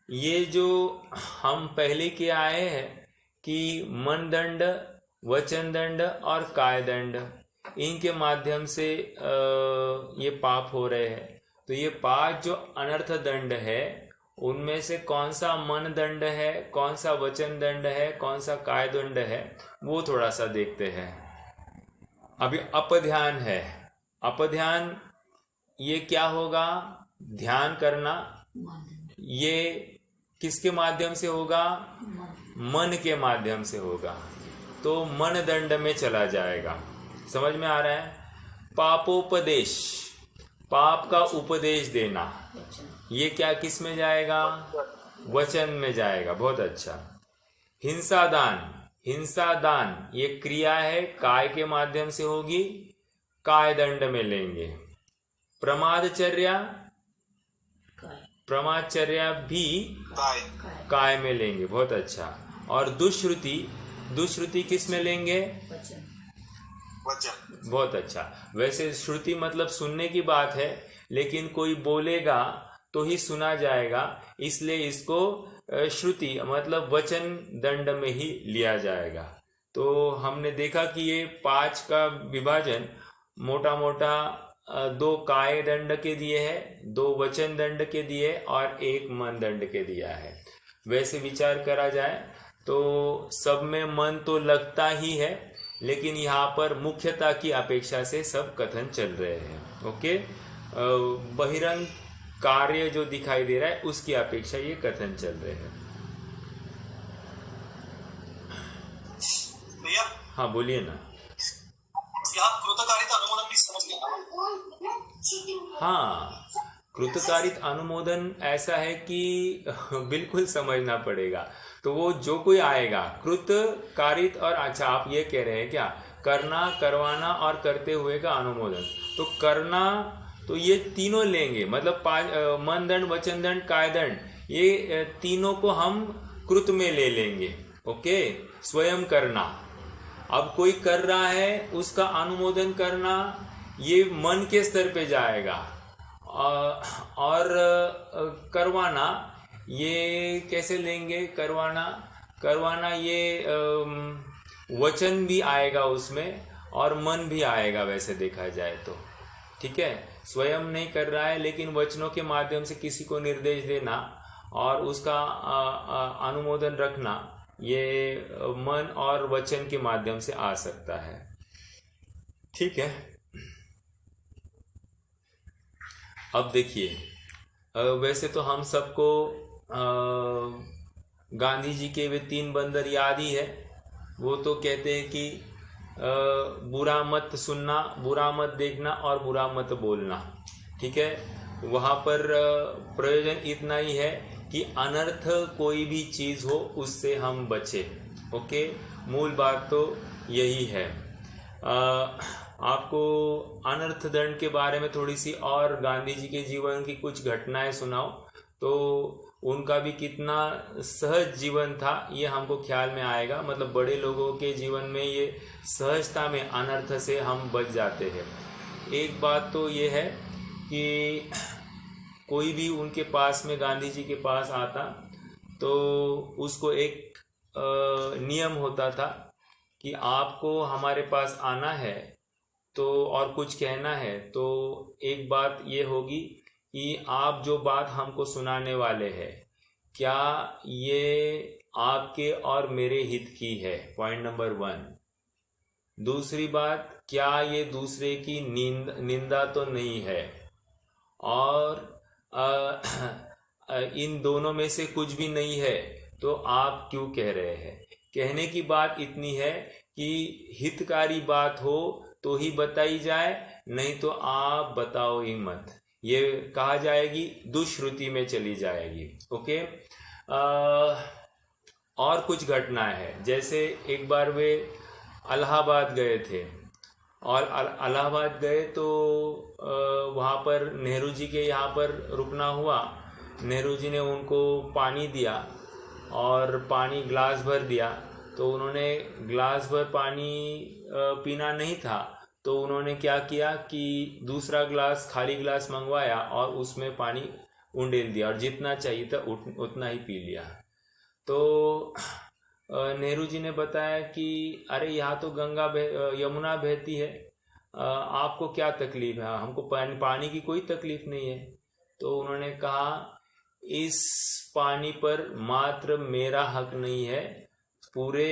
ये जो हम पहले के आए हैं कि मन दंड, वचन दंड और काय दंड, इनके माध्यम से ये पाप हो रहे हैं। तो ये 5 जो अनर्थ दंड है, उनमें से कौन सा मन दंड है, कौन सा वचन दंड है, कौन सा काय दंड है, वो थोड़ा सा देखते हैं। अभी अपध्यान है। अपध्यान ये क्या होगा? ध्यान करना। ये किसके माध्यम से होगा? मन के माध्यम से होगा, तो मन दंड में चला जाएगा। समझ में आ रहा है? पापोपदेश, पाप का उपदेश देना, ये क्या किस में जाएगा? वचन में जाएगा। बहुत अच्छा। हिंसादान ये क्रिया है, काय के माध्यम से होगी, काय दंड में लेंगे। प्रमादचर्या भी काय में लेंगे। बहुत अच्छा। और दुश्रुति किस में लेंगे? वचन। बहुत अच्छा। वैसे श्रुति मतलब सुनने की बात है, लेकिन कोई बोलेगा तो ही सुना जाएगा, इसलिए इसको श्रुति मतलब वचन दंड में ही लिया जाएगा। तो हमने देखा कि ये 5 का विभाजन मोटा मोटा 2 काय दंड के दिए है, 2 वचन दंड के दिए और 1 मन दंड के दिया है। वैसे विचार करा जाए तो सब में मन तो लगता ही है, लेकिन यहाँ पर मुख्यता की अपेक्षा से सब कथन चल रहे हैं। ओके, बहिरंग कार्य जो दिखाई दे रहा है उसकी अपेक्षा ये कथन चल रहे हैं। भैया, हाँ बोलिए ना। कृतकारित अनुमोदन भी समझ गया। हाँ, कृतकारित अनुमोदन ऐसा है कि बिल्कुल समझना पड़ेगा। तो वो जो कोई आएगा, कृतकारित और अच्छा आप ये कह रहे हैं क्या? करना, करवाना और करते हुए का अनुमोदन। तो करना तो ये तीनों लेंगे, मतलब मन दंड, वचन दंड, काय दंड, ये तीनों को हम कृत में ले लेंगे। ओके, स्वयं करना। अब कोई कर रहा है उसका अनुमोदन करना ये मन के स्तर पे जाएगा, और करवाना ये कैसे लेंगे? करवाना ये वचन भी आएगा उसमें और मन भी आएगा वैसे देखा जाए तो, ठीक है। स्वयं नहीं कर रहा है लेकिन वचनों के माध्यम से किसी को निर्देश देना और उसका अनुमोदन रखना, ये मन और वचन के माध्यम से आ सकता है, ठीक है। अब देखिए, वैसे तो हम सबको गांधी जी के वे 3 बंदर याद ही है। वो तो कहते हैं कि बुरा मत सुनना, बुरा मत देखना और बुरा मत बोलना, ठीक है। वहाँ पर प्रयोजन इतना ही है कि अनर्थ कोई भी चीज़ हो उससे हम बचे, ओके। मूल बात तो यही है। आपको अनर्थ दंड के बारे में थोड़ी सी और गांधी जी के जीवन की कुछ घटनाएं सुनाओ तो उनका भी कितना सहज जीवन था ये हमको ख्याल में आएगा। मतलब बड़े लोगों के जीवन में ये सहजता में अनर्थ से हम बच जाते हैं। एक बात तो ये है कि कोई भी उनके पास में, गांधी जी के पास आता तो उसको एक नियम होता था कि आपको हमारे पास आना है तो और कुछ कहना है तो एक बात ये होगी कि आप जो बात हमको सुनाने वाले हैं क्या ये आपके और मेरे हित की है, पॉइंट नंबर 1। दूसरी बात, क्या ये दूसरे की निंदा तो नहीं है, और इन दोनों में से कुछ भी नहीं है तो आप क्यों कह रहे हैं। कहने की बात इतनी है कि हितकारी बात हो तो ही बताई जाए, नहीं तो आप बताओ ही मत, ये कहा जाएगी दुष्श्रुति में चली जाएगी, ओके। और कुछ घटनाएं हैं, जैसे एक बार वे इलाहाबाद गए थे और इलाहाबाद गए तो वहाँ पर नेहरू जी के यहाँ पर रुकना हुआ। नेहरू जी ने उनको पानी दिया और पानी ग्लास भर दिया, तो उन्होंने ग्लास भर पानी पीना नहीं था तो उन्होंने क्या किया कि दूसरा ग्लास, खाली ग्लास मंगवाया और उसमें पानी उंडेल दिया और जितना चाहिए था उतना ही पी लिया। तो नेहरू जी ने बताया कि अरे यहाँ तो यमुना बहती है, आपको क्या तकलीफ है, हमको पानी की कोई तकलीफ नहीं है। तो उन्होंने कहा इस पानी पर मात्र मेरा हक नहीं है, पूरे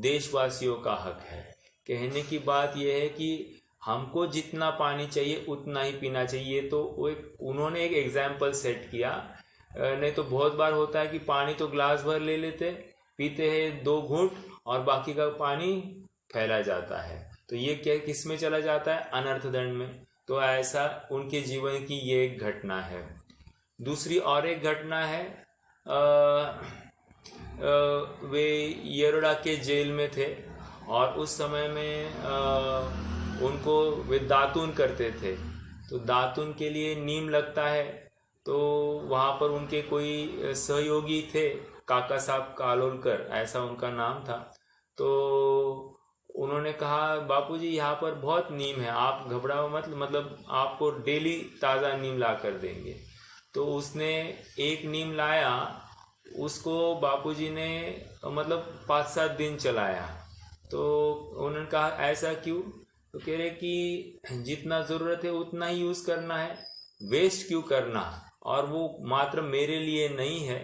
देशवासियों का हक है। कहने की बात यह है कि हमको जितना पानी चाहिए उतना ही पीना चाहिए। तो उन्होंने एक एग्जाम्पल सेट किया। नहीं तो बहुत बार होता है कि पानी तो ग्लास भर ले लेते, पीते हैं 2 घूंट और बाकी का पानी फैला जाता है, तो ये क्या किस में चला जाता है, अनर्थ दंड में। तो ऐसा उनके जीवन की ये एक घटना है। दूसरी और एक घटना है, वे येरवडा के जेल में थे और उस समय में उनको वे दातून करते थे, तो दातून के लिए नीम लगता है। तो वहाँ पर उनके कोई सहयोगी थे, काका साहब कालोलकर ऐसा उनका नाम था। तो उन्होंने कहा बापूजी यहाँ पर बहुत नीम है, आप घबराओ मत, मतलब आपको डेली ताज़ा नीम ला कर देंगे। तो उसने एक नीम लाया, उसको बापूजी ने मतलब 5-7 दिन चलाया। तो उन्होंने कहा ऐसा क्यों? तो कह रहे कि जितना ज़रूरत है उतना ही यूज़ करना है, वेस्ट क्यों करना, और वो मात्र मेरे लिए नहीं है,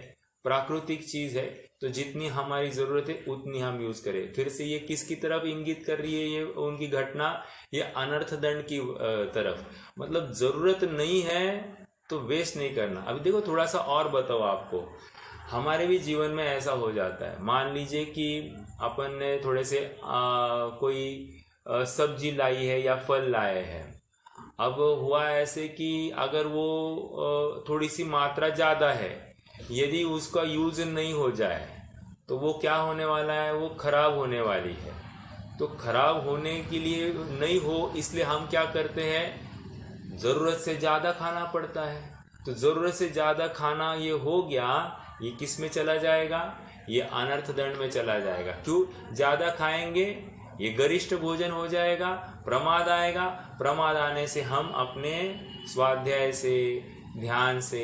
प्राकृतिक चीज़ है, तो जितनी हमारी ज़रूरत है उतनी हम यूज़ करें। फिर से ये किसकी तरफ इंगित कर रही है, ये उनकी घटना, ये अनर्थ दंड की तरफ। मतलब ज़रूरत नहीं है तो वेस्ट नहीं करना। अभी देखो थोड़ा सा और बताओ आपको, हमारे भी जीवन में ऐसा हो जाता है। मान लीजिए कि अपन ने थोड़े से कोई सब्जी लाई है या फल लाए हैं। अब हुआ ऐसे कि अगर वो थोड़ी सी मात्रा ज़्यादा है, यदि उसका यूज़ नहीं हो जाए तो वो क्या होने वाला है, वो खराब होने वाली है। तो खराब होने के लिए नहीं हो, इसलिए हम क्या करते हैं, ज़रूरत से ज़्यादा खाना पड़ता है। तो ज़रूरत से ज़्यादा खाना ये हो गया, ये किस में चला जाएगा, ये अनर्थ दंड में चला जाएगा। क्यों? ज़्यादा खाएंगे ये गरिष्ठ भोजन हो जाएगा, प्रमाद आएगा, प्रमाद आने से हम अपने स्वाध्याय से, ध्यान से,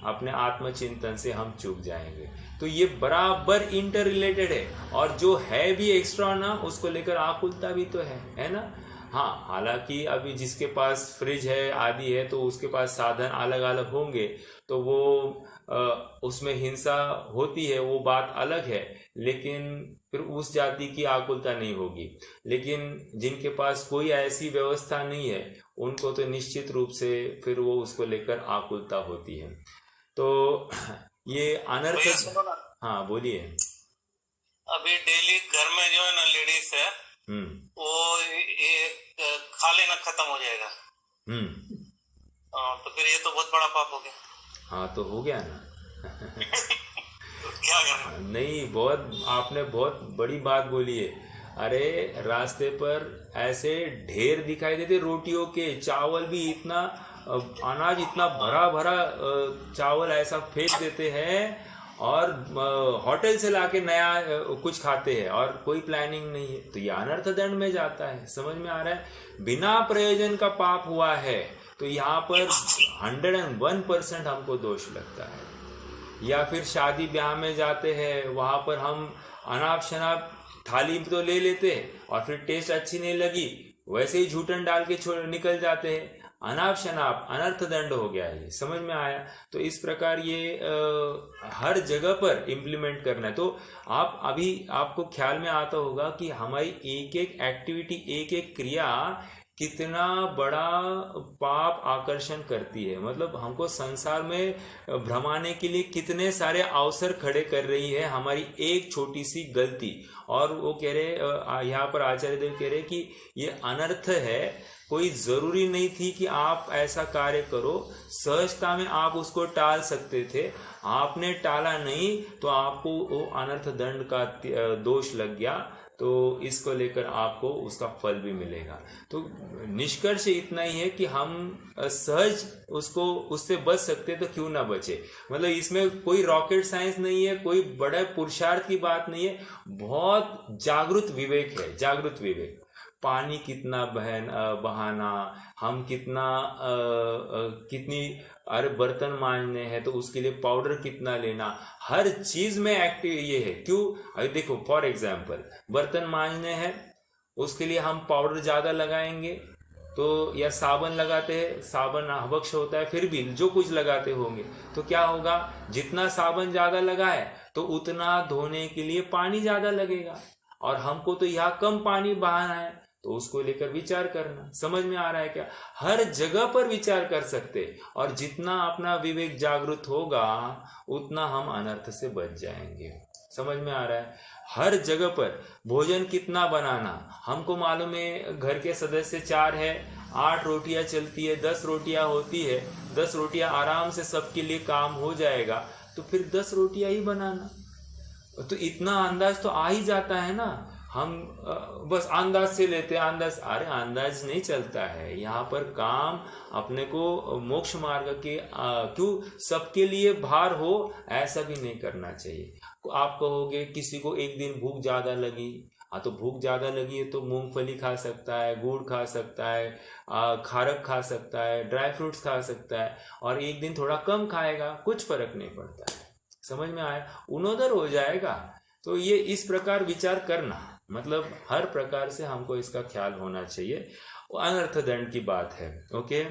अपने आत्मचिंतन से हम चूक जाएंगे। तो ये बराबर इंटर रिलेटेड है, और जो है भी एक्स्ट्रा ना, उसको लेकर आकुलता भी तो है ना। हाँ, हालांकि अभी जिसके पास फ्रिज है आदि है तो उसके पास साधन अलग अलग होंगे, तो वो उसमें हिंसा होती है, वो बात अलग है, लेकिन फिर उस जाति की आकुलता नहीं होगी। लेकिन जिनके पास कोई ऐसी व्यवस्था नहीं है, उनको तो निश्चित रूप से फिर वो उसको लेकर आकुलता होती है। तो ये अनर्थ। भैया सुनो ना, हाँ बोलिए। अभी डेली घर में जो है ना लेडीज है, वो ये खा लेना खत्म हो जाएगा। तो फिर ये तो बहुत बड़ा पाप हो गया। हाँ तो हो गया ना। तो क्या करें? नहीं, बहुत आपने बहुत बड़ी बात बोली है। अरे रास्ते पर ऐसे ढेर दिखाई देते रोटियों के, चावल भी इतना अनाज इतना भरा भरा चावल ऐसा फेंक देते हैं, और होटल से लाके नया कुछ खाते हैं, और कोई प्लानिंग नहीं है। तो ये अनर्थ दंड में जाता है, समझ में आ रहा है। बिना प्रयोजन का पाप हुआ है, तो यहाँ पर 101% हमको दोष लगता है। या फिर शादी ब्याह में जाते हैं, वहाँ पर हम अनाप शनाप थाली तो ले लेते हैं, और फिर टेस्ट अच्छी नहीं लगी, वैसे ही झूठन डाल के छोड़ निकल जाते हैं। अनाप शनाप अनर्थ दंड हो गया, ये समझ में आया। तो इस प्रकार ये हर जगह पर इम्प्लीमेंट करना है। तो आप अभी आपको ख्याल में आता होगा कि हमारी एक एक एक्टिविटी, एक एक क्रिया कितना बड़ा पाप आकर्षण करती है। मतलब हमको संसार में भ्रमाने के लिए कितने सारे अवसर खड़े कर रही है हमारी एक छोटी सी गलती। और वो कह रहे, यहाँ पर आचार्य देव कह रहे कि ये अनर्थ है, कोई जरूरी नहीं थी कि आप ऐसा कार्य करो, सहजता में आप उसको टाल सकते थे, आपने टाला नहीं, तो आपको वो अनर्थ दंड का दोष लग गया। तो इसको लेकर आपको उसका फल भी मिलेगा। तो निष्कर्ष इतना ही है कि हम सहज उसको उससे बच सकते तो क्यों ना बचे। मतलब इसमें कोई रॉकेट साइंस नहीं है, कोई बड़ा पुरुषार्थ की बात नहीं है, बहुत जागृत विवेक है, जागृत विवेक। पानी कितना बहाना, हम कितना कितनी, अरे बर्तन मांजने हैं तो उसके लिए पाउडर कितना लेना, हर चीज में एक्टिव ये है। क्यों? अभी देखो फॉर एग्जाम्पल, बर्तन मांजने हैं उसके लिए हम पाउडर ज्यादा लगाएंगे तो, या साबन लगाते हैं, साबन आवश्यक होता है, फिर भी जो कुछ लगाते होंगे तो क्या होगा, जितना साबन ज्यादा लगाए तो उतना धोने के लिए पानी ज्यादा लगेगा, और हमको तो यहाँ कम पानी बहाना है, तो उसको लेकर विचार करना। समझ में आ रहा है क्या? हर जगह पर विचार कर सकते, और जितना अपना विवेक जागृत होगा उतना हम अनर्थ से बच जाएंगे। समझ में आ रहा है? हर जगह पर भोजन कितना बनाना, हमको मालूम है घर के सदस्य 4 है, 8 रोटियां चलती है, 10 रोटियां होती है, 10 रोटियां आराम से सबके लिए काम हो जाएगा, तो फिर 10 रोटियां ही बनाना। तो इतना अंदाज तो आ ही जाता है ना। हम बस अंदाज से लेते हैं, अंदाज, अरे अंदाज नहीं चलता है यहाँ पर काम। अपने को मोक्ष मार्ग के क्यों सबके लिए भार हो, ऐसा भी नहीं करना चाहिए। आप कहोगे किसी को एक दिन भूख ज्यादा लगी, हाँ तो भूख ज्यादा लगी है तो मूंगफली खा सकता है, गुड़ खा सकता है, खारक खा सकता है, ड्राई फ्रूट्स खा सकता है, और एक दिन थोड़ा कम खाएगा, कुछ फर्क नहीं पड़ता है। समझ में आया? उनोदर हो जाएगा। तो ये इस प्रकार विचार करना, मतलब हर प्रकार से हमको इसका ख्याल होना चाहिए। अनर्थ दंड की बात है। ओके,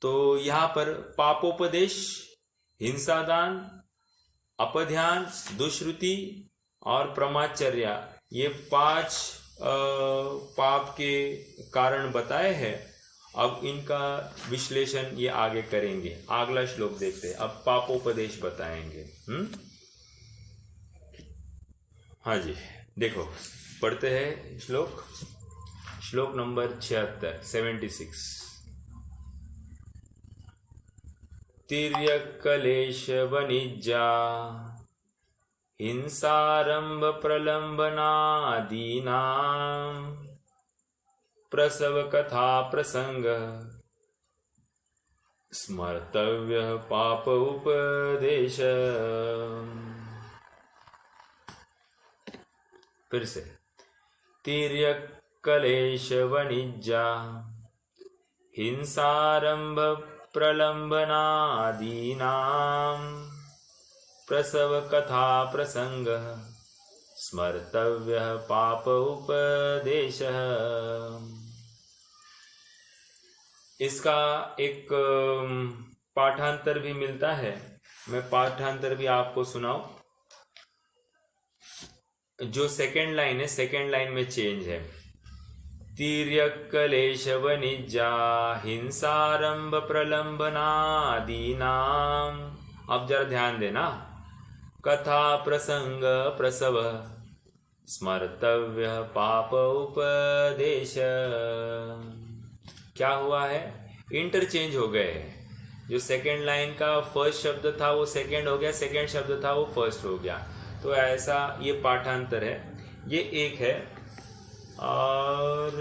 तो यहाँ पर पापोपदेश, हिंसादान, अपध्यान, दुष्श्रुति और प्रमाचर्या, ये 5 पाप के कारण बताए हैं। अब इनका विश्लेषण ये आगे करेंगे। अगला श्लोक देखते हैं। अब पापोपदेश बताएंगे। हाँ जी, देखो पढ़ते हैं श्लोक। श्लोक नंबर 76, 76। तिर्यक्कलेश वनिज्जा हिंसारंभ प्रलंबनादीनां प्रसव कथा प्रसंग स्मर्तव्य पाप उपदेश। फिर से तिर्यक् क्लेश वाणिज्या हिंसारंभ प्रलंबनादीनां प्रसव कथा प्रसंग स्मर्तव्यः पाप उपदेशः। इसका एक पाठांतर भी मिलता है, मैं पाठांतर भी आपको सुनाऊं। जो सेकेंड लाइन है, सेकेंड लाइन में चेंज है। तिर्यक् क्लेश वाणिज्या हिंसारंभ प्रलंबनादीनाम। अब जरा ध्यान देना, कथा प्रसंग प्रसव स्मर्तव्य पाप उपदेश। क्या हुआ है, इंटरचेंज हो गए हैं। जो सेकेंड लाइन का फर्स्ट शब्द था वो सेकेंड हो गया, सेकेंड शब्द था वो फर्स्ट हो गया। तो ऐसा ये पाठांतर है, ये एक है। और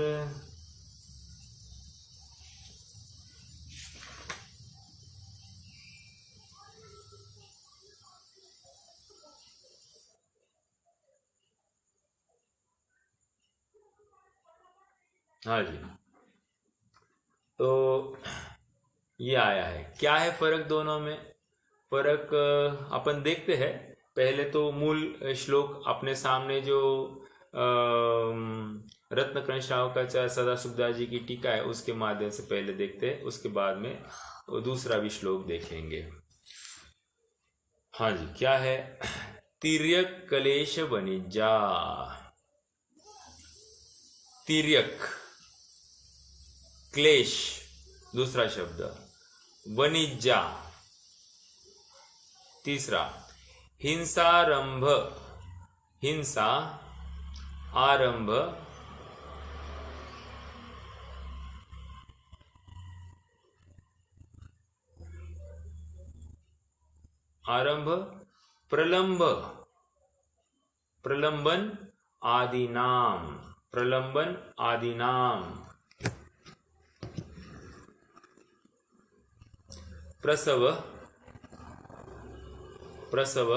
हाँ जी, तो ये आया है। क्या है फर्क दोनों में? फर्क अपन देखते हैं। पहले तो मूल श्लोक अपने सामने जो रत्नकर्ण श्रावकाचार्य सदाशिवदास जी की टीका है उसके माध्यम से पहले देखते हैं, उसके बाद में दूसरा भी श्लोक देखेंगे। हाँ जी, क्या है? तिर्यक् क्लेश वाणिज्या। तिर्यक क्लेश दूसरा शब्द, वाणिज्या तीसरा, हिंसारंभ हिंसा आरंभ आरंभ प्रलंब प्रलंबन आदि नाम प्रलंबन आदि नाम प्रसव प्रसव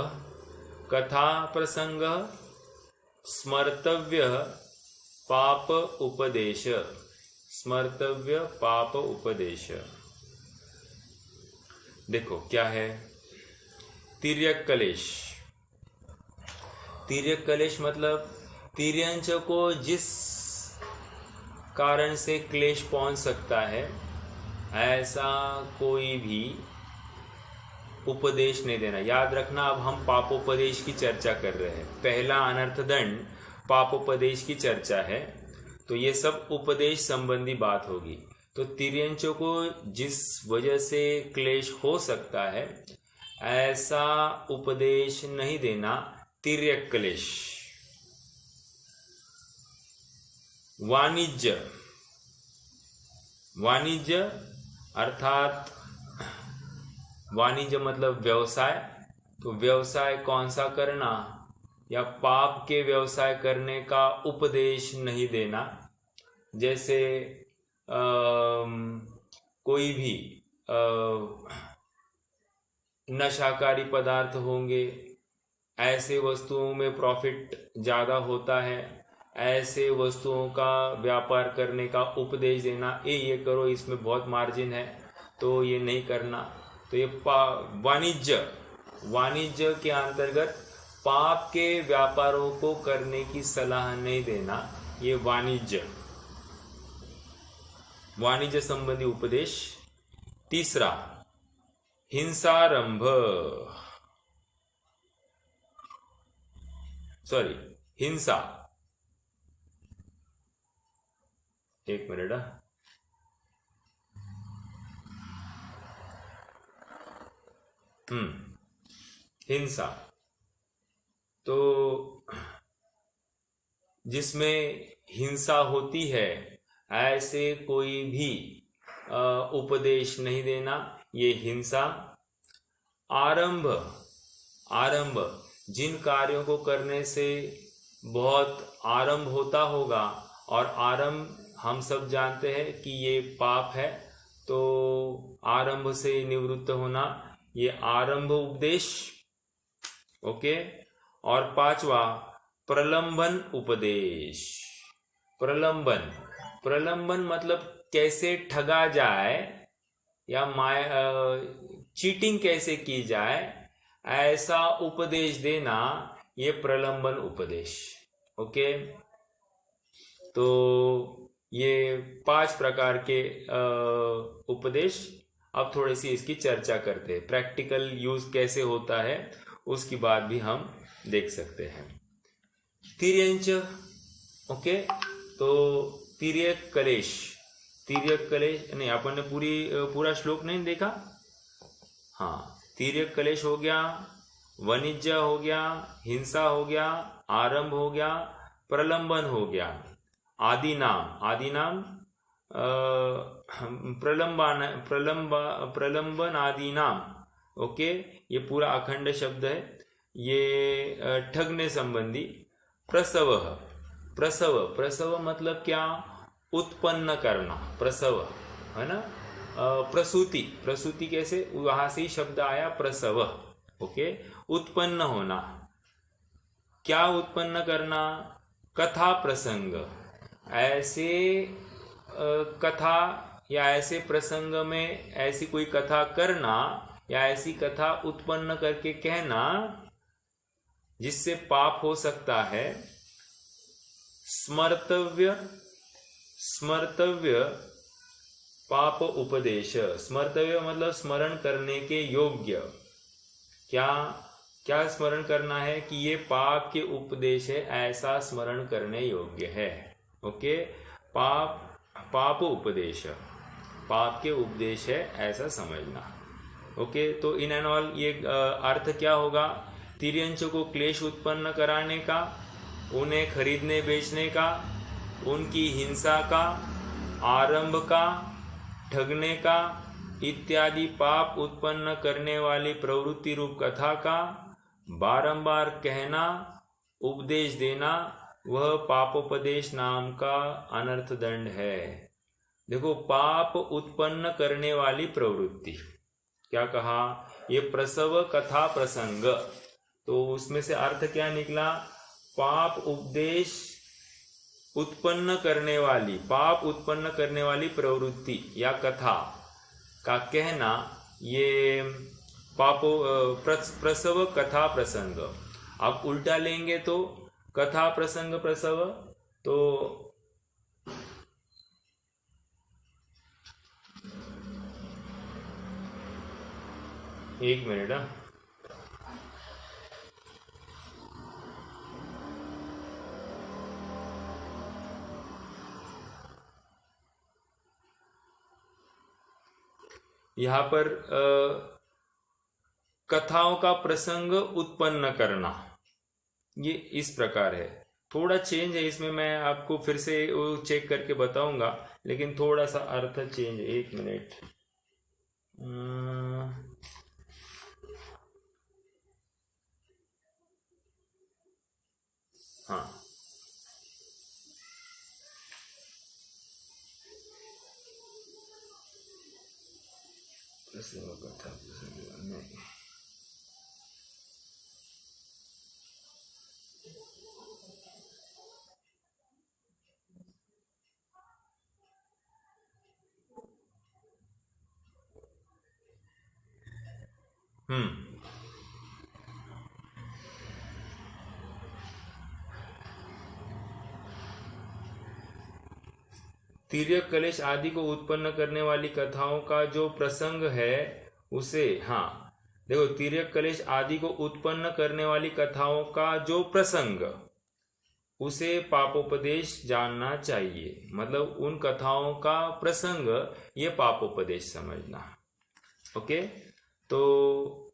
कथा प्रसंग स्मर्तव्य पाप उपदेश स्मर्तव्य पाप उपदेश। देखो क्या है, तिर्यक क्लेश। तिर्यक क्लेश मतलब तिर्यंच को जिस कारण से क्लेश पहुंच सकता है ऐसा कोई भी उपदेश नहीं देना। याद रखना, अब हम पापोपदेश की चर्चा कर रहे हैं। पहला अनर्थ दंड पापोपदेश की चर्चा है, तो ये सब उपदेश संबंधी बात होगी। तो तिर्यंचों को जिस वजह से क्लेश हो सकता है ऐसा उपदेश नहीं देना, तिर्यक क्लेश। वाणिज्य वाणिज्य अर्थात वाणिज्य मतलब व्यवसाय। तो व्यवसाय कौन सा करना या पाप के व्यवसाय करने का उपदेश नहीं देना। जैसे कोई भी नशाकारी पदार्थ होंगे, ऐसे वस्तुओं में प्रॉफिट ज़्यादा होता है, ऐसे वस्तुओं का व्यापार करने का उपदेश देना, ये करो इसमें बहुत मार्जिन है तो ये नहीं करना। तो ये वाणिज्य के अंतर्गत पाप के व्यापारों को करने की सलाह नहीं देना, ये वाणिज्य संबंधी उपदेश। तीसरा, हिंसा। एक मिनट। हिंसा तो जिसमें हिंसा होती है ऐसे कोई भी उपदेश नहीं देना, ये हिंसा। आरंभ जिन कार्यों को करने से बहुत आरंभ होता होगा, और आरंभ हम सब जानते हैं कि ये पाप है, तो आरंभ से निवृत्त होना, ये आरंभ उपदेश। ओके। और पांचवा, प्रलंबन उपदेश। प्रलंबन, प्रलंबन मतलब कैसे ठगा जाए या चीटिंग कैसे की जाए, ऐसा उपदेश देना, ये प्रलंबन उपदेश। ओके, तो ये 5 प्रकार के उपदेश। अब थोड़ी सी इसकी चर्चा करते हैं, प्रैक्टिकल यूज कैसे होता है उसकी बात भी हम देख सकते हैं। तिर्यंच, ओके, तो तिर्यक कलेश, तिर्यक कलेश नहीं, अपन ने पूरा श्लोक नहीं देखा। हाँ, तिर्यक कलेश हो गया, वाणिज्य हो गया, हिंसा हो गया, आरंभ हो गया, प्रलंबन हो गया, आदि नाम, आदि नाम प्रलंबन आदि नाम। ओके, ये पूरा अखंड शब्द है, ये ठगने संबंधी। प्रसव, प्रसव, प्रसव मतलब क्या, उत्पन्न करना, प्रसव है ना। प्रसूति, प्रसूति कैसे, वहां से ही शब्द आया प्रसव। ओके, उत्पन्न होना, क्या उत्पन्न करना, कथा प्रसंग, ऐसे कथा या ऐसे प्रसंग में ऐसी कोई कथा करना या ऐसी कथा उत्पन्न करके कहना जिससे पाप हो सकता है। स्मर्तव्य, स्मर्तव्य पाप उपदेश, स्मर्तव्य मतलब स्मरण करने के योग्य। क्या क्या स्मरण करना है कि ये पाप के उपदेश है, ऐसा स्मरण करने योग्य है। ओके, पाप, पाप उपदेश, पाप के उपदेश है ऐसा समझना। ओके, तो इन एंड ऑल ये अर्थ क्या होगा, तिर्यंचों को क्लेश उत्पन्न कराने का, उन्हें खरीदने बेचने का, उनकी हिंसा का, आरंभ का, ठगने का इत्यादि पाप उत्पन्न करने वाली प्रवृत्ति रूप कथा का बारंबार कहना, उपदेश देना, वह पापोपदेश नाम का अनर्थ दंड है। देखो, पाप उत्पन्न करने वाली प्रवृत्ति, क्या कहा, ये प्रसव कथा प्रसंग, तो उसमें से अर्थ क्या निकला, पाप उपदेश उत्पन्न करने वाली, पाप उत्पन्न करने वाली प्रवृत्ति या कथा का कहना, ये पापो प्रसव कथा प्रसंग। आप उल्टा लेंगे तो कथा प्रसंग प्रसव, तो एक मिनट, यहाँ पर कथाओं का प्रसंग उत्पन्न करना, ये इस प्रकार है। थोड़ा चेंज है इसमें, मैं आपको फिर से चेक करके बताऊंगा, लेकिन थोड़ा सा अर्थ चेंज है। एक मिनट, हाँ, कथा नहीं, तिर्यक कलेश आदि को उत्पन्न करने वाली कथाओं का जो प्रसंग है उसे, हाँ देखो, तिर्यक कलेश आदि को उत्पन्न करने वाली कथाओं का जो प्रसंग, उसे पापोपदेश जानना चाहिए। मतलब उन कथाओं का प्रसंग, ये पापोपदेश समझना। ओके, तो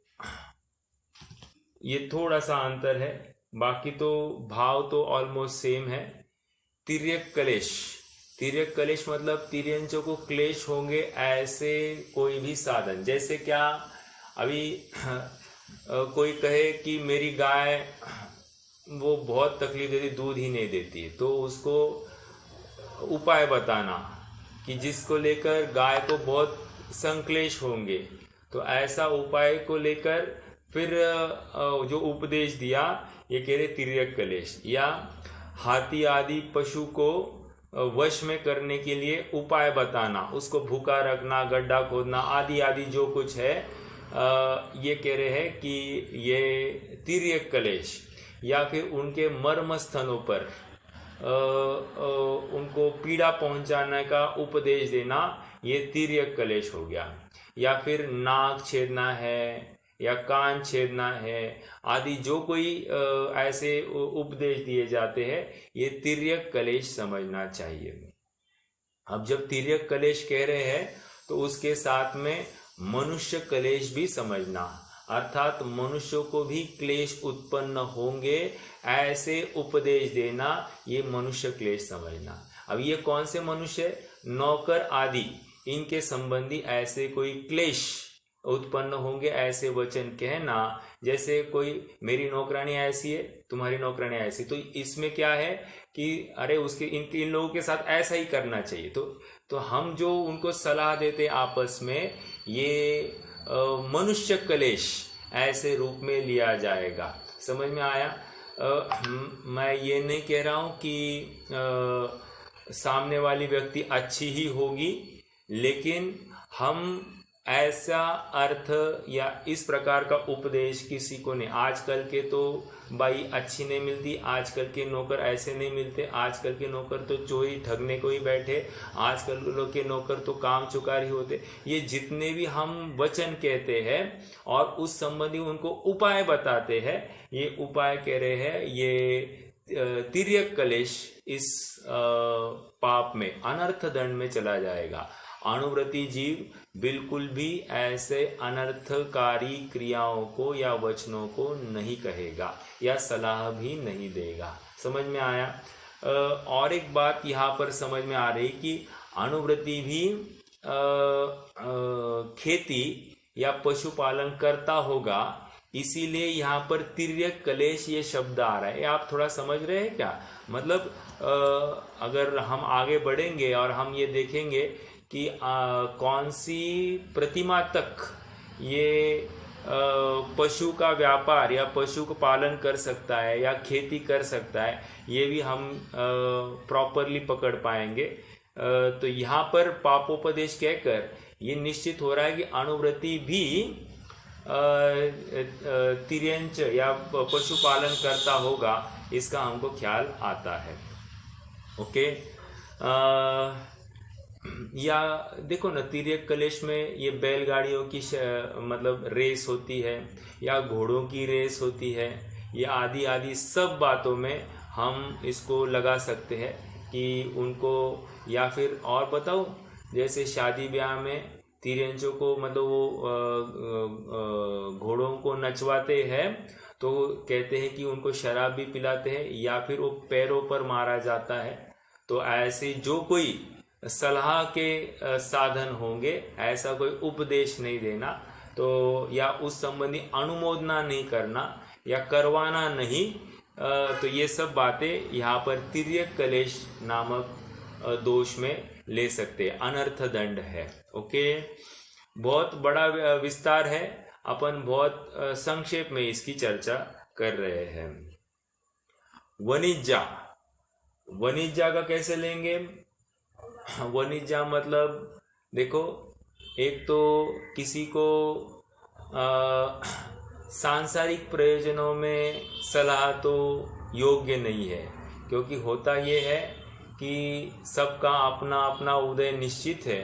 ये थोड़ा सा अंतर है, बाकी तो भाव तो ऑलमोस्ट सेम है। तिर्यक कलेश, तिर्यक कलेश मतलब तिर्यंचों को क्लेश होंगे ऐसे कोई भी साधन, जैसे क्या, अभी कोई कहे कि मेरी गाय वो बहुत तकलीफ देती, दूध ही नहीं देती, तो उसको उपाय बताना कि जिसको लेकर गाय को बहुत संक्लेश होंगे, तो ऐसा उपाय को लेकर फिर जो उपदेश दिया ये कह रहे तिर्यक कलेश। या हाथी आदि पशु को वश में करने के लिए उपाय बताना, उसको भूखा रखना, गड्ढा खोदना आदि आदि जो कुछ है, ये कह रहे हैं कि ये तिर्यक कलेश। या फिर उनके मर्म स्थानों पर उनको पीड़ा पहुंचाने का उपदेश देना, ये तिर्यक कलेश हो गया। या फिर नाक छेदना है या कान छेदना है आदि जो कोई ऐसे उपदेश दिए जाते हैं, ये तिर्यक कलेश समझना चाहिए। अब जब तिर्यक कलेश कह रहे हैं तो उसके साथ में मनुष्य कलेश भी समझना, अर्थात मनुष्यों को भी क्लेश उत्पन्न होंगे ऐसे उपदेश देना, ये मनुष्य क्लेश समझना। अब ये कौन से मनुष्य? नौकर आदि, इनके संबंधी ऐसे कोई क्लेश उत्पन्न होंगे ऐसे वचन कहना। जैसे कोई मेरी नौकरानी ऐसी है, तुम्हारी नौकरानी ऐसी, तो इसमें क्या है कि अरे उसके इन लोगों के साथ ऐसा ही करना चाहिए। तो हम जो उनको सलाह देते आपस में, ये मनुष्य कलेश ऐसे रूप में लिया जाएगा। समझ में आया? मैं ये नहीं कह रहा हूँ कि सामने वाली व्यक्ति अच्छी ही होगी, लेकिन हम ऐसा अर्थ या इस प्रकार का उपदेश किसी को नहीं। आजकल के तो बाई अच्छी नहीं मिलती, आजकल के नौकर ऐसे नहीं मिलते, आजकल के नौकर तो चोरी ठगने को ही बैठे, आजकल के नौकर तो काम चुकार ही होते। ये जितने भी हम वचन कहते हैं और उस संबंधी उनको उपाय बताते हैं, ये उपाय कह रहे हैं ये तिर्यक कलेश इस पाप में, अनर्थ दंड में चला जाएगा। अनुव्रती जीव बिल्कुल भी ऐसे अनर्थकारी क्रियाओं को या वचनों को नहीं कहेगा या सलाह भी नहीं देगा। समझ में आया? और एक बात यहाँ पर समझ में आ रही कि अनुव्रती भी खेती या पशुपालन करता होगा, इसीलिए यहाँ पर तिर्यक कलेश ये शब्द आ रहा है। आप थोड़ा समझ रहे हैं क्या? मतलब अगर हम आगे बढ़ेंगे और हम ये देखेंगे कि कौन सी प्रतिमा तक ये पशु का व्यापार या पशु को पालन कर सकता है या खेती कर सकता है, ये भी हम प्रॉपरली पकड़ पाएंगे। तो यहाँ पर पापोपदेश कहकर ये निश्चित हो रहा है कि अनुव्रती भी तिर्यंच या पशुपालन करता होगा, इसका हमको ख्याल आता है। ओके। या देखो न, तिर्यक कलेश में ये बैलगाड़ियों की मतलब रेस होती है या घोड़ों की रेस होती है, या आदि आदि सब बातों में हम इसको लगा सकते हैं कि उनको। या फिर और बताओ, जैसे शादी ब्याह में तिर्यंचों को मतलब वो घोड़ों को नचवाते हैं, तो कहते हैं कि उनको शराब भी पिलाते हैं या फिर वो पैरों पर मारा जाता है। तो ऐसे जो कोई सलाह के साधन होंगे, ऐसा कोई उपदेश नहीं देना, तो या उस संबंधी अनुमोदना नहीं करना या करवाना नहीं, तो ये सब बातें यहाँ पर तिर्यक कलेश नामक दोष में ले सकते हैं, अनर्थ दंड है। ओके, बहुत बड़ा विस्तार है, अपन बहुत संक्षेप में इसकी चर्चा कर रहे हैं। वनिज्जा, वनिज्जा का कैसे लेंगे? वनिज्जा मतलब देखो, एक तो किसी को सांसारिक प्रयोजनों में सलाह तो योग्य नहीं है, क्योंकि होता ये है कि सबका अपना अपना उदय निश्चित है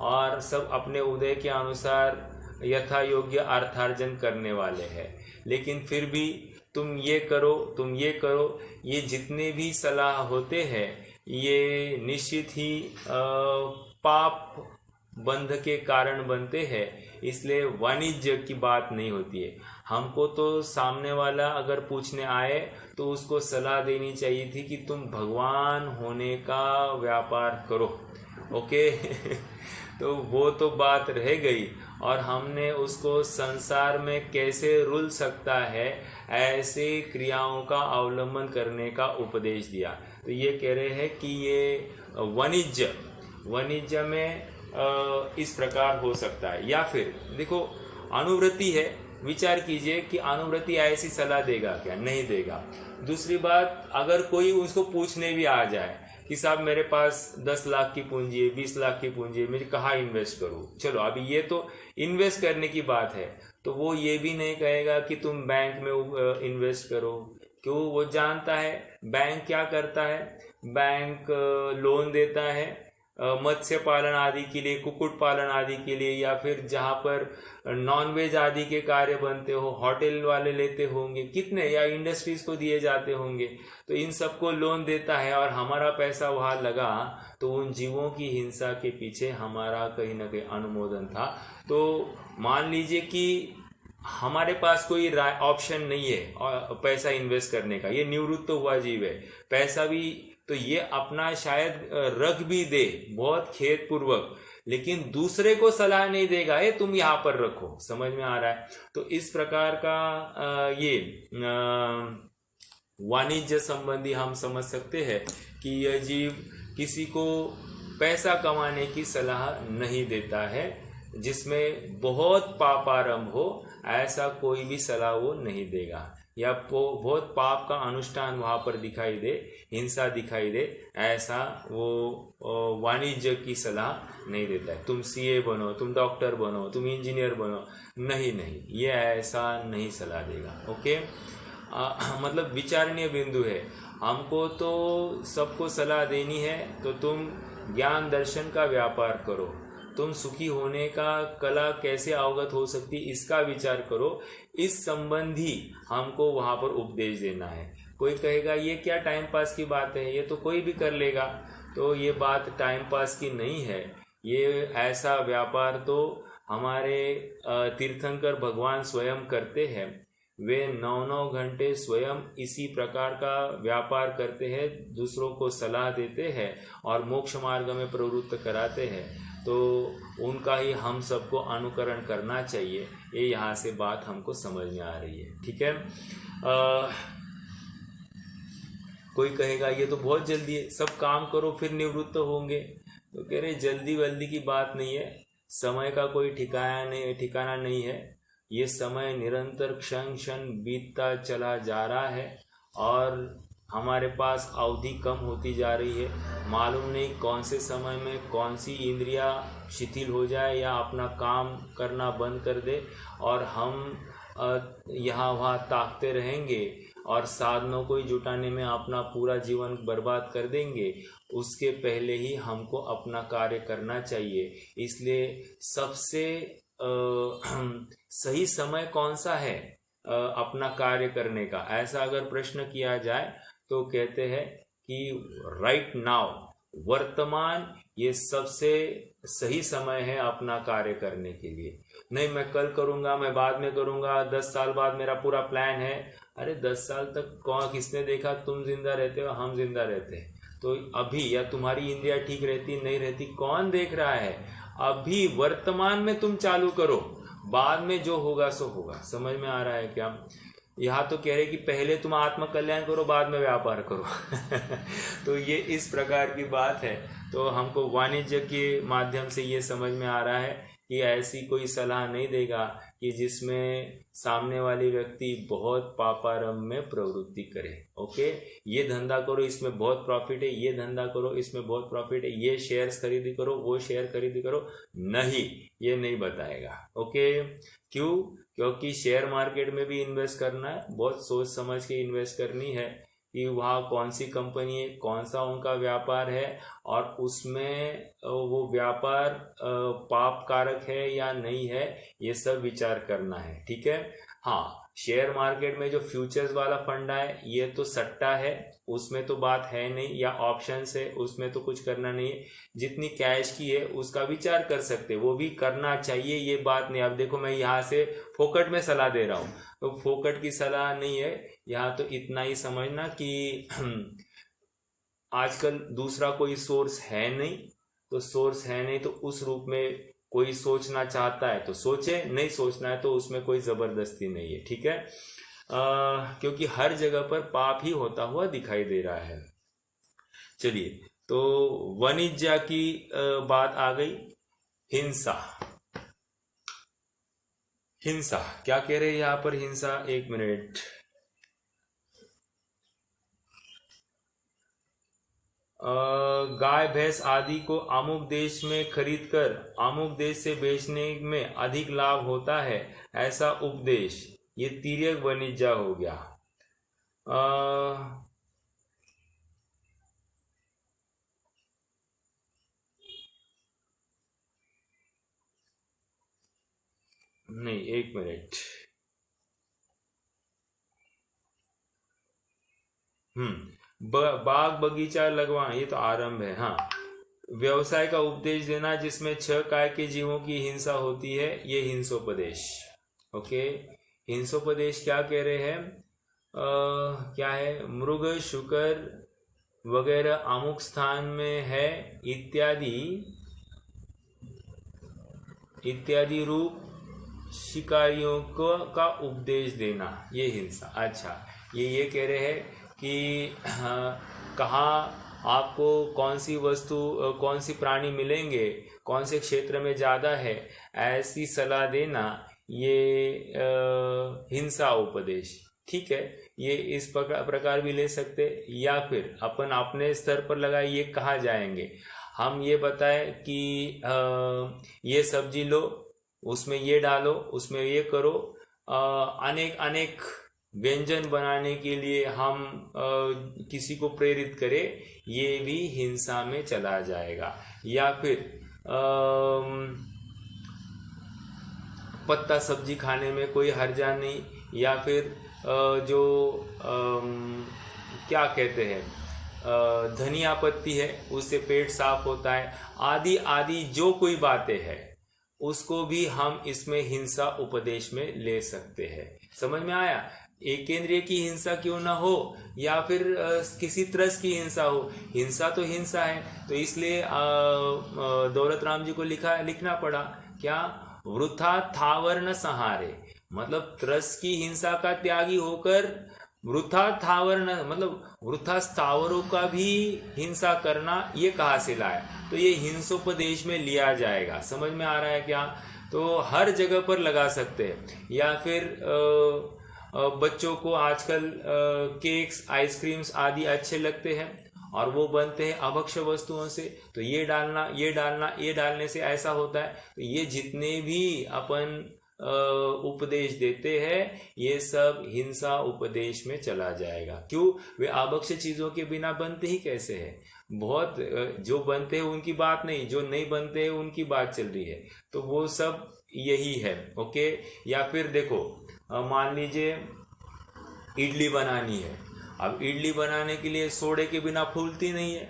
और सब अपने उदय के अनुसार यथा योग्य अर्थार्जन करने वाले हैं। लेकिन फिर भी तुम ये करो, तुम ये करो, ये जितने भी सलाह होते हैं ये निश्चित ही पाप बंध के कारण बनते हैं, इसलिए वाणिज्य की बात नहीं होती है। हमको तो सामने वाला अगर पूछने आए तो उसको सलाह देनी चाहिए थी कि तुम भगवान होने का व्यापार करो। ओके तो वो तो बात रह गई, और हमने उसको संसार में कैसे रुल सकता है ऐसे क्रियाओं का अवलंबन करने का उपदेश दिया। तो ये कह रहे हैं कि ये वाणिज्य में इस प्रकार हो सकता है। या फिर देखो, अनुवृत्ति है विचार कीजिए कि अनुव्रती ऐसी सलाह देगा क्या, नहीं देगा। दूसरी बात, अगर कोई उसको पूछने भी आ जाए कि साहब मेरे पास 10 लाख की पूंजी है, 20 लाख की पूंजी है, मैं कहाँ इन्वेस्ट करूँ, चलो अभी ये तो इन्वेस्ट करने की बात है, तो वो ये भी नहीं कहेगा कि तुम बैंक में इन्वेस्ट करो। क्यों? वो जानता है बैंक क्या करता है, बैंक लोन देता है मत्स्य पालन आदि के लिए, कुक्कुट पालन आदि के लिए, या फिर जहाँ पर नॉनवेज आदि के कार्य बनते हो, होटल वाले लेते होंगे कितने, या इंडस्ट्रीज को दिए जाते होंगे, तो इन सबको लोन देता है और हमारा पैसा वहाँ लगा तो उन जीवों की हिंसा के पीछे हमारा कहीं ना कहीं अनुमोदन था। तो मान लीजिए कि हमारे पास कोई ऑप्शन नहीं है पैसा इन्वेस्ट करने का, ये निवृत्त हुआ जीव है, पैसा भी तो ये अपना शायद रख भी दे बहुत खेत पूर्वक, लेकिन दूसरे को सलाह नहीं देगा ये तुम यहाँ पर रखो। समझ में आ रहा है? तो इस प्रकार का ये वाणिज्य संबंधी हम समझ सकते हैं कि यह जीव किसी को पैसा कमाने की सलाह नहीं देता है, जिसमें बहुत पाप आरंभ हो ऐसा कोई भी सलाह वो नहीं देगा, या बहुत पाप का अनुष्ठान वहाँ पर दिखाई दे, हिंसा दिखाई दे, ऐसा वो वाणिज्य की सलाह नहीं देता है। तुम सीए बनो, तुम डॉक्टर बनो, तुम इंजीनियर बनो, नहीं, ये ऐसा नहीं सलाह देगा। ओके, मतलब विचारणीय बिंदु है। हमको तो सबको सलाह देनी है तो तुम ज्ञान दर्शन का व्यापार करो, तुम सुखी होने का कला कैसे अवगत हो सकती इसका विचार करो, इस संबंधी हमको वहाँ पर उपदेश देना है। कोई कहेगा ये क्या टाइम पास की बात है, ये तो कोई भी कर लेगा, तो ये बात टाइम पास की नहीं है। ये ऐसा व्यापार तो हमारे तीर्थंकर भगवान स्वयं करते हैं। वे 9 घंटे स्वयं इसी प्रकार का व्यापार करते हैं, दूसरों को सलाह देते हैं और मोक्ष मार्ग में प्रवृत्त कराते हैं। तो उनका ही हम सबको अनुकरण करना चाहिए। ये यहाँ से बात हमको समझ में आ रही है। ठीक है, कोई कहेगा ये तो बहुत जल्दी है, सब काम करो फिर निवृत्त होंगे। तो कह रहे जल्दी वल्दी की बात नहीं है, समय का कोई ठिकाना नहीं है। ये समय निरंतर क्षण क्षण बीतता चला जा रहा है और हमारे पास अवधि कम होती जा रही है। मालूम नहीं कौन से समय में कौन सी इंद्रियां शिथिल हो जाए या अपना काम करना बंद कर दे और हम यहाँ वहाँ ताकते रहेंगे और साधनों को ही जुटाने में अपना पूरा जीवन बर्बाद कर देंगे। उसके पहले ही हमको अपना कार्य करना चाहिए। इसलिए सबसे सही समय कौन सा है अपना कार्य करने का, ऐसा अगर प्रश्न किया जाए तो कहते हैं कि राइट नाउ, वर्तमान ये सबसे सही समय है अपना कार्य करने के लिए। नहीं मैं कल करूँगा, मैं बाद में करूँगा, 10 साल बाद मेरा पूरा प्लान है। अरे 10 साल तक कौन किसने देखा तुम जिंदा रहते हो, हम जिंदा रहते हैं? तो अभी या तुम्हारी इंद्रियां ठीक रहती नहीं रहती कौन देख रहा है? अभी वर्तमान में तुम चालू करो, बाद में जो होगा सो होगा। समझ में आ रहा है क्या? यहाँ तो कह रहे कि पहले तुम आत्म कल्याण करो, बाद में व्यापार करो। तो ये इस प्रकार की बात है। तो हमको वाणिज्य के माध्यम से ये समझ में आ रहा है कि ऐसी कोई सलाह नहीं देगा कि जिसमें सामने वाली व्यक्ति बहुत पापारंभ में प्रवृत्ति करे। ओके, ये धंधा करो इसमें बहुत प्रॉफिट है, ये धंधा करो इसमें बहुत प्रॉफिट है, ये शेयर्स खरीदी करो, वो शेयर खरीदी करो, नहीं, ये नहीं बताएगा। ओके, क्यों? क्योंकि शेयर मार्केट में भी इन्वेस्ट करना है, बहुत सोच समझ के इन्वेस्ट करनी है कि वहाँ कौन सी कंपनी है, कौन सा उनका व्यापार है और उसमें वो व्यापार पाप कारक है या नहीं है, ये सब विचार करना है। ठीक है, हाँ, शेयर मार्केट में जो फ्यूचर्स वाला फंडा है ये तो सट्टा है, उसमें तो बात है नहीं, या ऑप्शंस है उसमें तो कुछ करना नहीं है। जितनी कैश की है उसका विचार कर सकते, वो भी करना चाहिए, ये बात नहीं। अब देखो मैं यहाँ से फोकट में सलाह दे रहा हूँ, तो फोकट की सलाह नहीं है यहाँ। तो इतना ही समझना कि आजकल दूसरा कोई सोर्स है नहीं, तो सोर्स है नहीं तो उस रूप में कोई सोचना चाहता है तो सोचे, नहीं सोचना है तो उसमें कोई जबरदस्ती नहीं है। ठीक है, क्योंकि हर जगह पर पाप ही होता हुआ दिखाई दे रहा है। चलिए, तो वाणिज्य की बात आ गई। हिंसा, हिंसा क्या कह रहे हैं यहाँ पर? हिंसा, एक मिनट। गाय भैंस आदि को अमुक देश में खरीदकर अमुक देश से बेचने में अधिक लाभ होता है, ऐसा उपदेश, ये तिर्यक वाणिज्य हो गया। नहीं, एक मिनट। बाग बगीचा लगवाना, ये तो आरंभ है। हाँ, व्यवसाय का उपदेश देना जिसमें 6 काय के जीवों की हिंसा होती है, ये हिंसोपदेश। ओके, हिंसोपदेश क्या कह रहे हैं? क्या है? मृग शुकर वगैरह अमुक स्थान में है इत्यादि रूप शिकारियों को का उपदेश देना, ये हिंसा। अच्छा, ये कह रहे हैं कि कहाँ आपको कौन सी वस्तु, कौन सी प्राणी मिलेंगे, कौन से क्षेत्र में ज़्यादा है, ऐसी सलाह देना, ये हिंसा उपदेश। ठीक है, ये इस प्रकार भी ले सकते, या फिर अपन अपने स्तर पर लगाए, ये कहाँ जाएंगे, हम ये बताएं कि ये सब्जी लो, उसमें ये डालो, उसमें ये करो, अनेक अनेक व्यंजन बनाने के लिए हम किसी को प्रेरित करें, ये भी हिंसा में चला जाएगा। या फिर पत्ता सब्जी खाने में कोई हर्जा नहीं, या फिर जो क्या कहते हैं, धनिया पत्ती है, उससे पेट साफ होता है, आदि आदि जो कोई बातें हैं, उसको भी हम इसमें हिंसा उपदेश में ले सकते हैं। समझ में आया? एक केंद्रीय की हिंसा क्यों ना हो, या फिर किसी तरह की हिंसा हो, हिंसा तो हिंसा है। तो इसलिए दौलत राम जी को लिखना पड़ा क्या? वृथा थावर न सहारे, मतलब त्रस की हिंसा का त्यागी होकर वृथा थावर न, मतलब वृथा स्थावरों का भी हिंसा करना, ये कहाँ से लाया? तो ये हिंसोपदेश में लिया जाएगा। समझ में आ रहा है क्या? तो हर जगह पर लगा सकते हैं। या फिर बच्चों को आजकल केक्स, आइसक्रीम्स आदि अच्छे लगते हैं और वो बनते हैं अभक्ष्य वस्तुओं से, तो ये डालना, ये डालना, ये डालने से ऐसा होता है। तो ये जितने भी अपन उपदेश देते हैं, ये सब हिंसा उपदेश में चला जाएगा। क्यों? वे आवश्यक चीजों के बिना बनते ही कैसे हैं? बहुत जो बनते हैं उनकी बात नहीं, जो नहीं बनते हैं उनकी बात चल रही है। तो वो सब यही है। ओके, या फिर देखो, मान लीजिए इडली बनानी है। अब इडली बनाने के लिए सोडे के बिना फूलती नहीं है,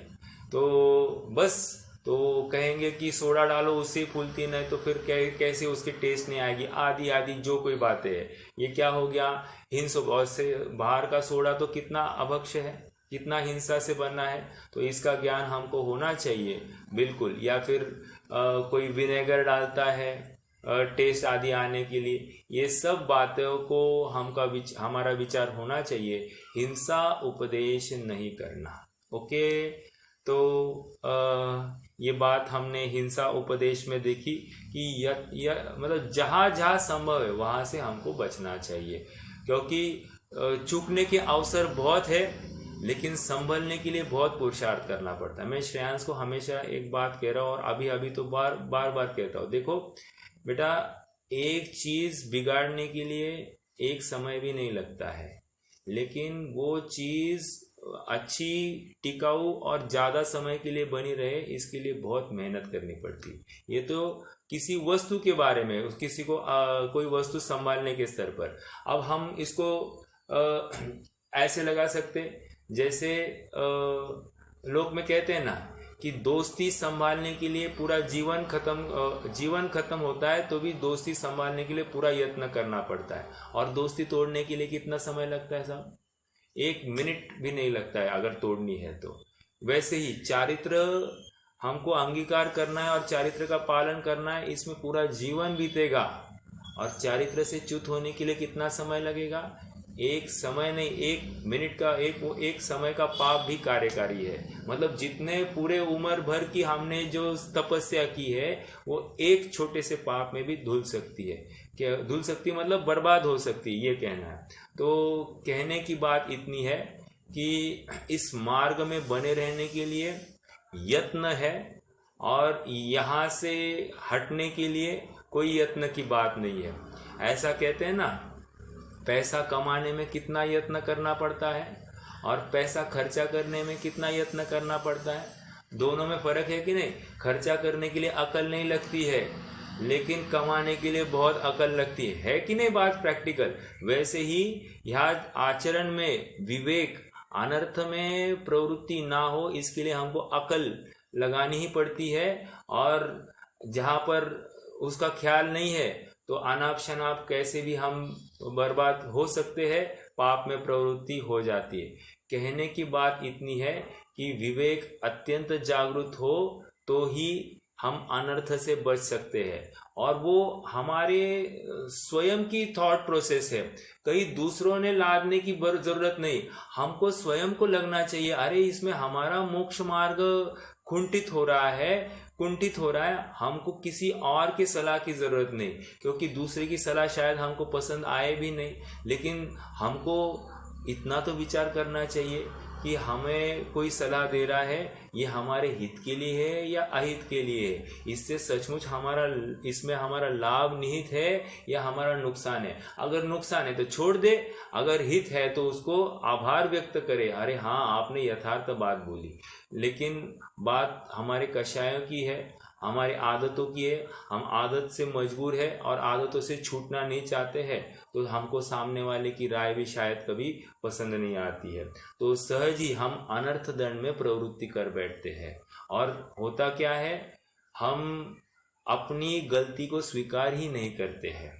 तो बस तो कहेंगे कि सोडा डालो, उससे फूलती नहीं, तो फिर कैसे उसकी टेस्ट नहीं आएगी, आदि आदि जो कोई बातें है। ये क्या हो गया? हिंसा से। बाहर का सोडा तो कितना अभक्ष्य है, कितना हिंसा से बना है, तो इसका ज्ञान हमको होना चाहिए बिल्कुल। या फिर कोई विनेगर डालता है टेस्ट आदि आने के लिए, ये सब बातों को हमारा विचार होना चाहिए, हिंसा उपदेश नहीं करना। ओके, तो ये बात हमने हिंसा उपदेश में देखी कि यह मतलब जहाँ जहाँ संभव है वहाँ से हमको बचना चाहिए, क्योंकि चूकने के अवसर बहुत है, लेकिन संभलने के लिए बहुत पुरुषार्थ करना पड़ता है। मैं श्रेयांश को हमेशा एक बात कह रहा हूँ, और अभी तो बार बार कहता हूँ, देखो बेटा, एक चीज बिगाड़ने के लिए एक समय भी नहीं लगता है, लेकिन वो चीज अच्छी, टिकाऊ और ज्यादा समय के लिए बनी रहे, इसके लिए बहुत मेहनत करनी पड़ती है। ये तो किसी वस्तु के बारे में, किसी को कोई वस्तु संभालने के स्तर पर। अब हम इसको ऐसे लगा सकते, जैसे लोग में कहते हैं ना कि दोस्ती संभालने के लिए पूरा जीवन खत्म होता है, तो भी दोस्ती संभालने के लिए पूरा यत्न करना पड़ता है। और दोस्ती तोड़ने के लिए कितना समय लगता है साहब? 1 मिनट भी नहीं लगता है अगर तोड़नी है तो। वैसे ही चारित्र हमको अंगीकार करना है और चारित्र का पालन करना है, इसमें पूरा जीवन बीतेगा। और चारित्र से च्युत होने के लिए कितना समय लगेगा? एक समय नहीं, 1 मिनट का एक समय का पाप भी कार्यकारी है। मतलब जितने पूरे उम्र भर की हमने जो तपस्या की है वो एक छोटे से पाप में भी धुल सकती है। क्या धुल सकती है मतलब बर्बाद हो सकती है, ये कहना है। तो कहने की बात इतनी है कि इस मार्ग में बने रहने के लिए यत्न है, और यहाँ से हटने के लिए कोई यत्न की बात नहीं है। ऐसा कहते हैं ना, पैसा कमाने में कितना यत्न करना पड़ता है और पैसा खर्चा करने में कितना यत्न करना पड़ता है, दोनों में फर्क है कि नहीं। खर्चा करने के लिए अकल नहीं लगती है, लेकिन कमाने के लिए बहुत अकल लगती है कि नहीं। बात प्रैक्टिकल। वैसे ही यहाँ आचरण में विवेक, अनर्थ में प्रवृत्ति ना हो, इसके लिए हमको अकल लगानी ही पड़ती है। और जहाँ पर उसका ख्याल नहीं है तो अनाप शनाप कैसे भी हम बर्बाद हो सकते हैं, पाप में प्रवृत्ति हो जाती है। कहने की बात इतनी है कि विवेक अत्यंत जागृत हो तो ही हम अनर्थ से बच सकते हैं। और वो हमारे स्वयं की थॉट प्रोसेस है, कहीं दूसरों ने लादने की जरूरत नहीं, हमको स्वयं को लगना चाहिए अरे इसमें हमारा मोक्ष मार्ग कुंठित हो रहा है, हमको किसी और की सलाह की जरूरत नहीं, क्योंकि दूसरे की सलाह शायद हमको पसंद आए भी नहीं। लेकिन हमको इतना तो विचार करना चाहिए कि हमें कोई सलाह दे रहा है, ये हमारे हित के लिए है या अहित के लिए है, इससे सचमुच इसमें हमारा लाभ निहित है या हमारा नुकसान है। अगर नुकसान है तो छोड़ दे, अगर हित है तो उसको आभार व्यक्त करे, अरे हाँ आपने यथार्थ बात बोली। लेकिन बात हमारे कषायों की है, हमारी आदतों की है। हम आदत से मजबूर है और आदतों से छूटना नहीं चाहते हैं, तो हमको सामने वाले की राय भी शायद कभी पसंद नहीं आती है, तो सहज ही हम अनर्थ दंड में प्रवृत्ति कर बैठते हैं। और होता क्या है, हम अपनी गलती को स्वीकार ही नहीं करते हैं,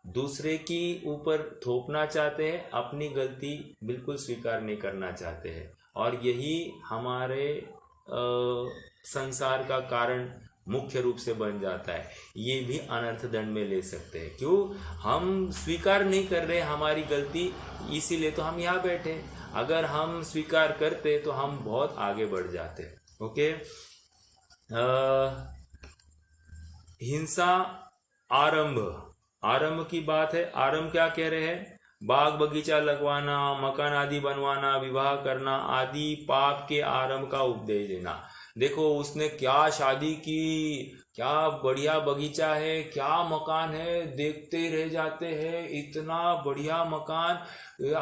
दूसरे की ऊपर थोपना चाहते हैं, अपनी गलती बिल्कुल स्वीकार नहीं करना चाहते हैं। और यही हमारे संसार का कारण मुख्य रूप से बन जाता है। ये भी अनर्थ दंड में ले सकते हैं। क्यों? हम स्वीकार नहीं कर रहे हमारी गलती, इसीलिए तो हम यहाँ बैठे। अगर हम स्वीकार करते तो हम बहुत आगे बढ़ जाते। ओके। हिंसा आरंभ की बात है। आरंभ क्या कह रहे हैं? बाग बगीचा लगवाना, मकान आदि बनवाना, विवाह करना आदि पाप के आरंभ का उपदेश देना। देखो उसने क्या शादी की, क्या बढ़िया बगीचा है, क्या मकान है, देखते रह जाते हैं, इतना बढ़िया मकान,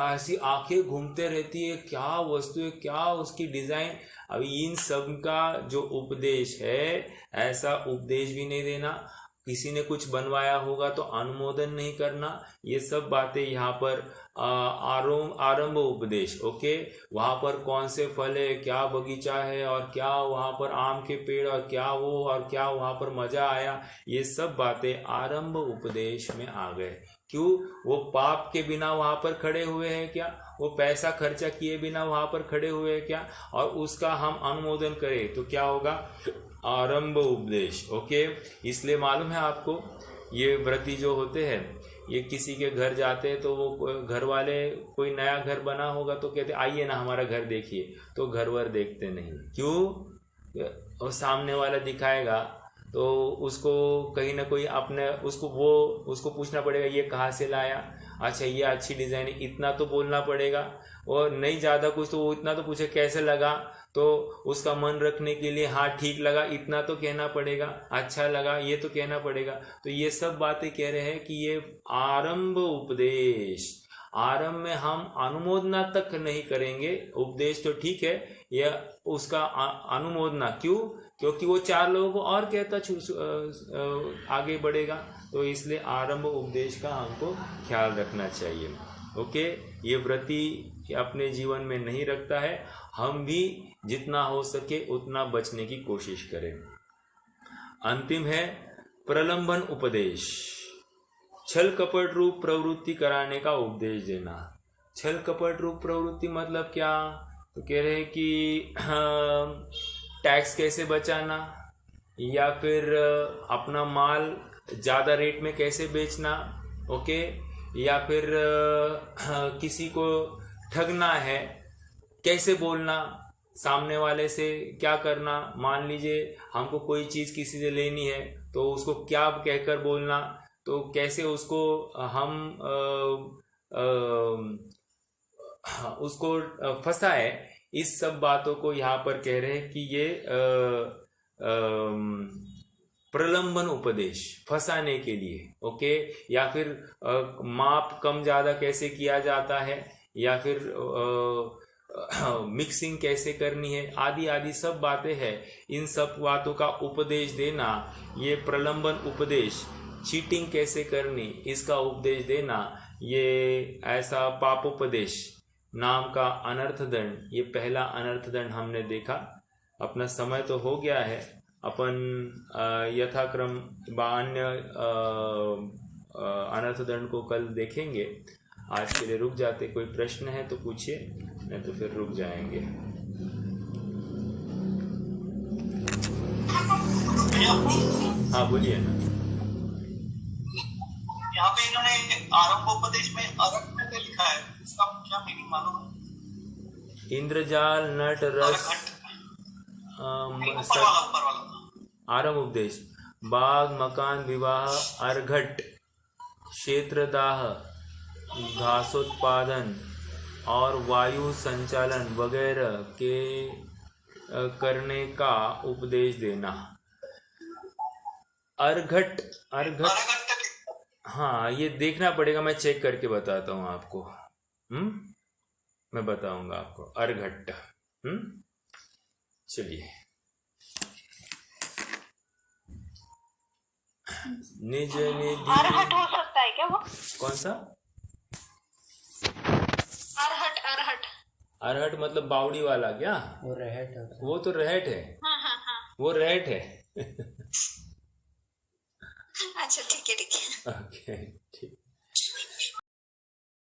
ऐसी आंखें घूमते रहती है, क्या वस्तु है, क्या उसकी डिजाइन। अभी इन सब का जो उपदेश है, ऐसा उपदेश भी नहीं देना। किसी ने कुछ बनवाया होगा तो अनुमोदन नहीं करना। ये सब बातें यहाँ पर आरंभ उपदेश। ओके, वहाँ पर कौन से फल है, क्या बगीचा है, और क्या वहाँ पर आम के पेड़, और क्या वो, और क्या वहाँ पर मजा आया, ये सब बातें आरंभ उपदेश में आ गए। क्यों? वो पाप के बिना वहाँ पर खड़े हुए हैं क्या? वो पैसा खर्चा किए बिना वहाँ पर खड़े हुए हैं क्या? और उसका हम अनुमोदन करें तो क्या होगा? आरंभ उपदेश। ओके, इसलिए मालूम है आपको, ये व्रती जो होते हैं, ये किसी के घर जाते हैं तो वो घर वाले, कोई नया घर बना होगा तो कहते आइए ना हमारा घर देखिए, तो घर वर देखते नहीं। क्यों? और सामने वाला दिखाएगा तो उसको कहीं ना कोई अपने उसको पूछना पड़ेगा ये कहाँ से लाया, अच्छा ये अच्छी डिज़ाइन, इतना तो बोलना पड़ेगा। और नहीं ज़्यादा कुछ तो वो इतना तो पूछे कैसे लगा, तो उसका मन रखने के लिए हाँ ठीक लगा इतना तो कहना पड़ेगा, अच्छा लगा ये तो कहना पड़ेगा। तो ये सब बातें कह रहे हैं कि ये आरंभ उपदेश। आरंभ में हम अनुमोदना तक नहीं करेंगे, उपदेश तो ठीक है, यह उसका अनुमोदना। क्यों? क्योंकि वो 4 लोगों को और कहता आगे बढ़ेगा, तो इसलिए आरंभ उपदेश का हमको ख्याल रखना चाहिए। ओके, ये व्रती अपने जीवन में नहीं रखता है, हम भी जितना हो सके उतना बचने की कोशिश करें। अंतिम है प्रलंबन उपदेश, छल कपट रूप प्रवृत्ति कराने का उपदेश देना। छल कपट रूप प्रवृत्ति मतलब क्या? तो कह रहे हैं कि टैक्स कैसे बचाना, या फिर अपना माल ज़्यादा रेट में कैसे बेचना। ओके, या फिर किसी को ठगना है, कैसे बोलना, सामने वाले से क्या करना। मान लीजिए हमको कोई चीज़ किसी से लेनी है तो उसको क्या कहकर बोलना, तो कैसे उसको हम उसको फंसाए। इस सब बातों को यहाँ पर कह रहे हैं कि ये प्रलंबन उपदेश, फंसाने के लिए। ओके, या फिर माप कम ज़्यादा कैसे किया जाता है, या फिर मिक्सिंग कैसे करनी है, आदि आदि सब बातें हैं। इन सब बातों का उपदेश देना ये प्रलंबन उपदेश। चीटिंग कैसे करनी इसका उपदेश देना ये ऐसा पापोपदेश नाम का अनर्थ दंड। ये पहला अनर्थ दंड हमने देखा। अपना समय तो हो गया है, अपन यथाक्रम अन्य अनर्थ दंड को कल देखेंगे। आज के लिए रुक जाते। कोई प्रश्न है तो पूछिए, नहीं तो फिर रुक जाएंगे। हाँ बोलिए ना। यहाँ पे इन्होंने आरंभोपदेश में अरघट लिखा है, इसका क्या मीनिंग मालूम है? इंद्रजाल नट रस ऊपर वाला आरंभ उपदेश, बाग मकान विवाह अर्घट क्षेत्रदाह घासोत्पादन और वायु संचालन वगैरह के करने का उपदेश देना। अर्घट अर्घट हाँ, ये देखना पड़ेगा, मैं चेक करके बताता हूँ आपको। मैं बताऊंगा आपको अर्घट। चलिए, निज निधि अरहट हो सकता है क्या वो? कौन सा? अरहट अरहट अरहट मतलब बावड़ी वाला क्या? वो रहट है। वो तो रहट है। हाँ। वो रहट है। अच्छा ठीक है ओके ठीक।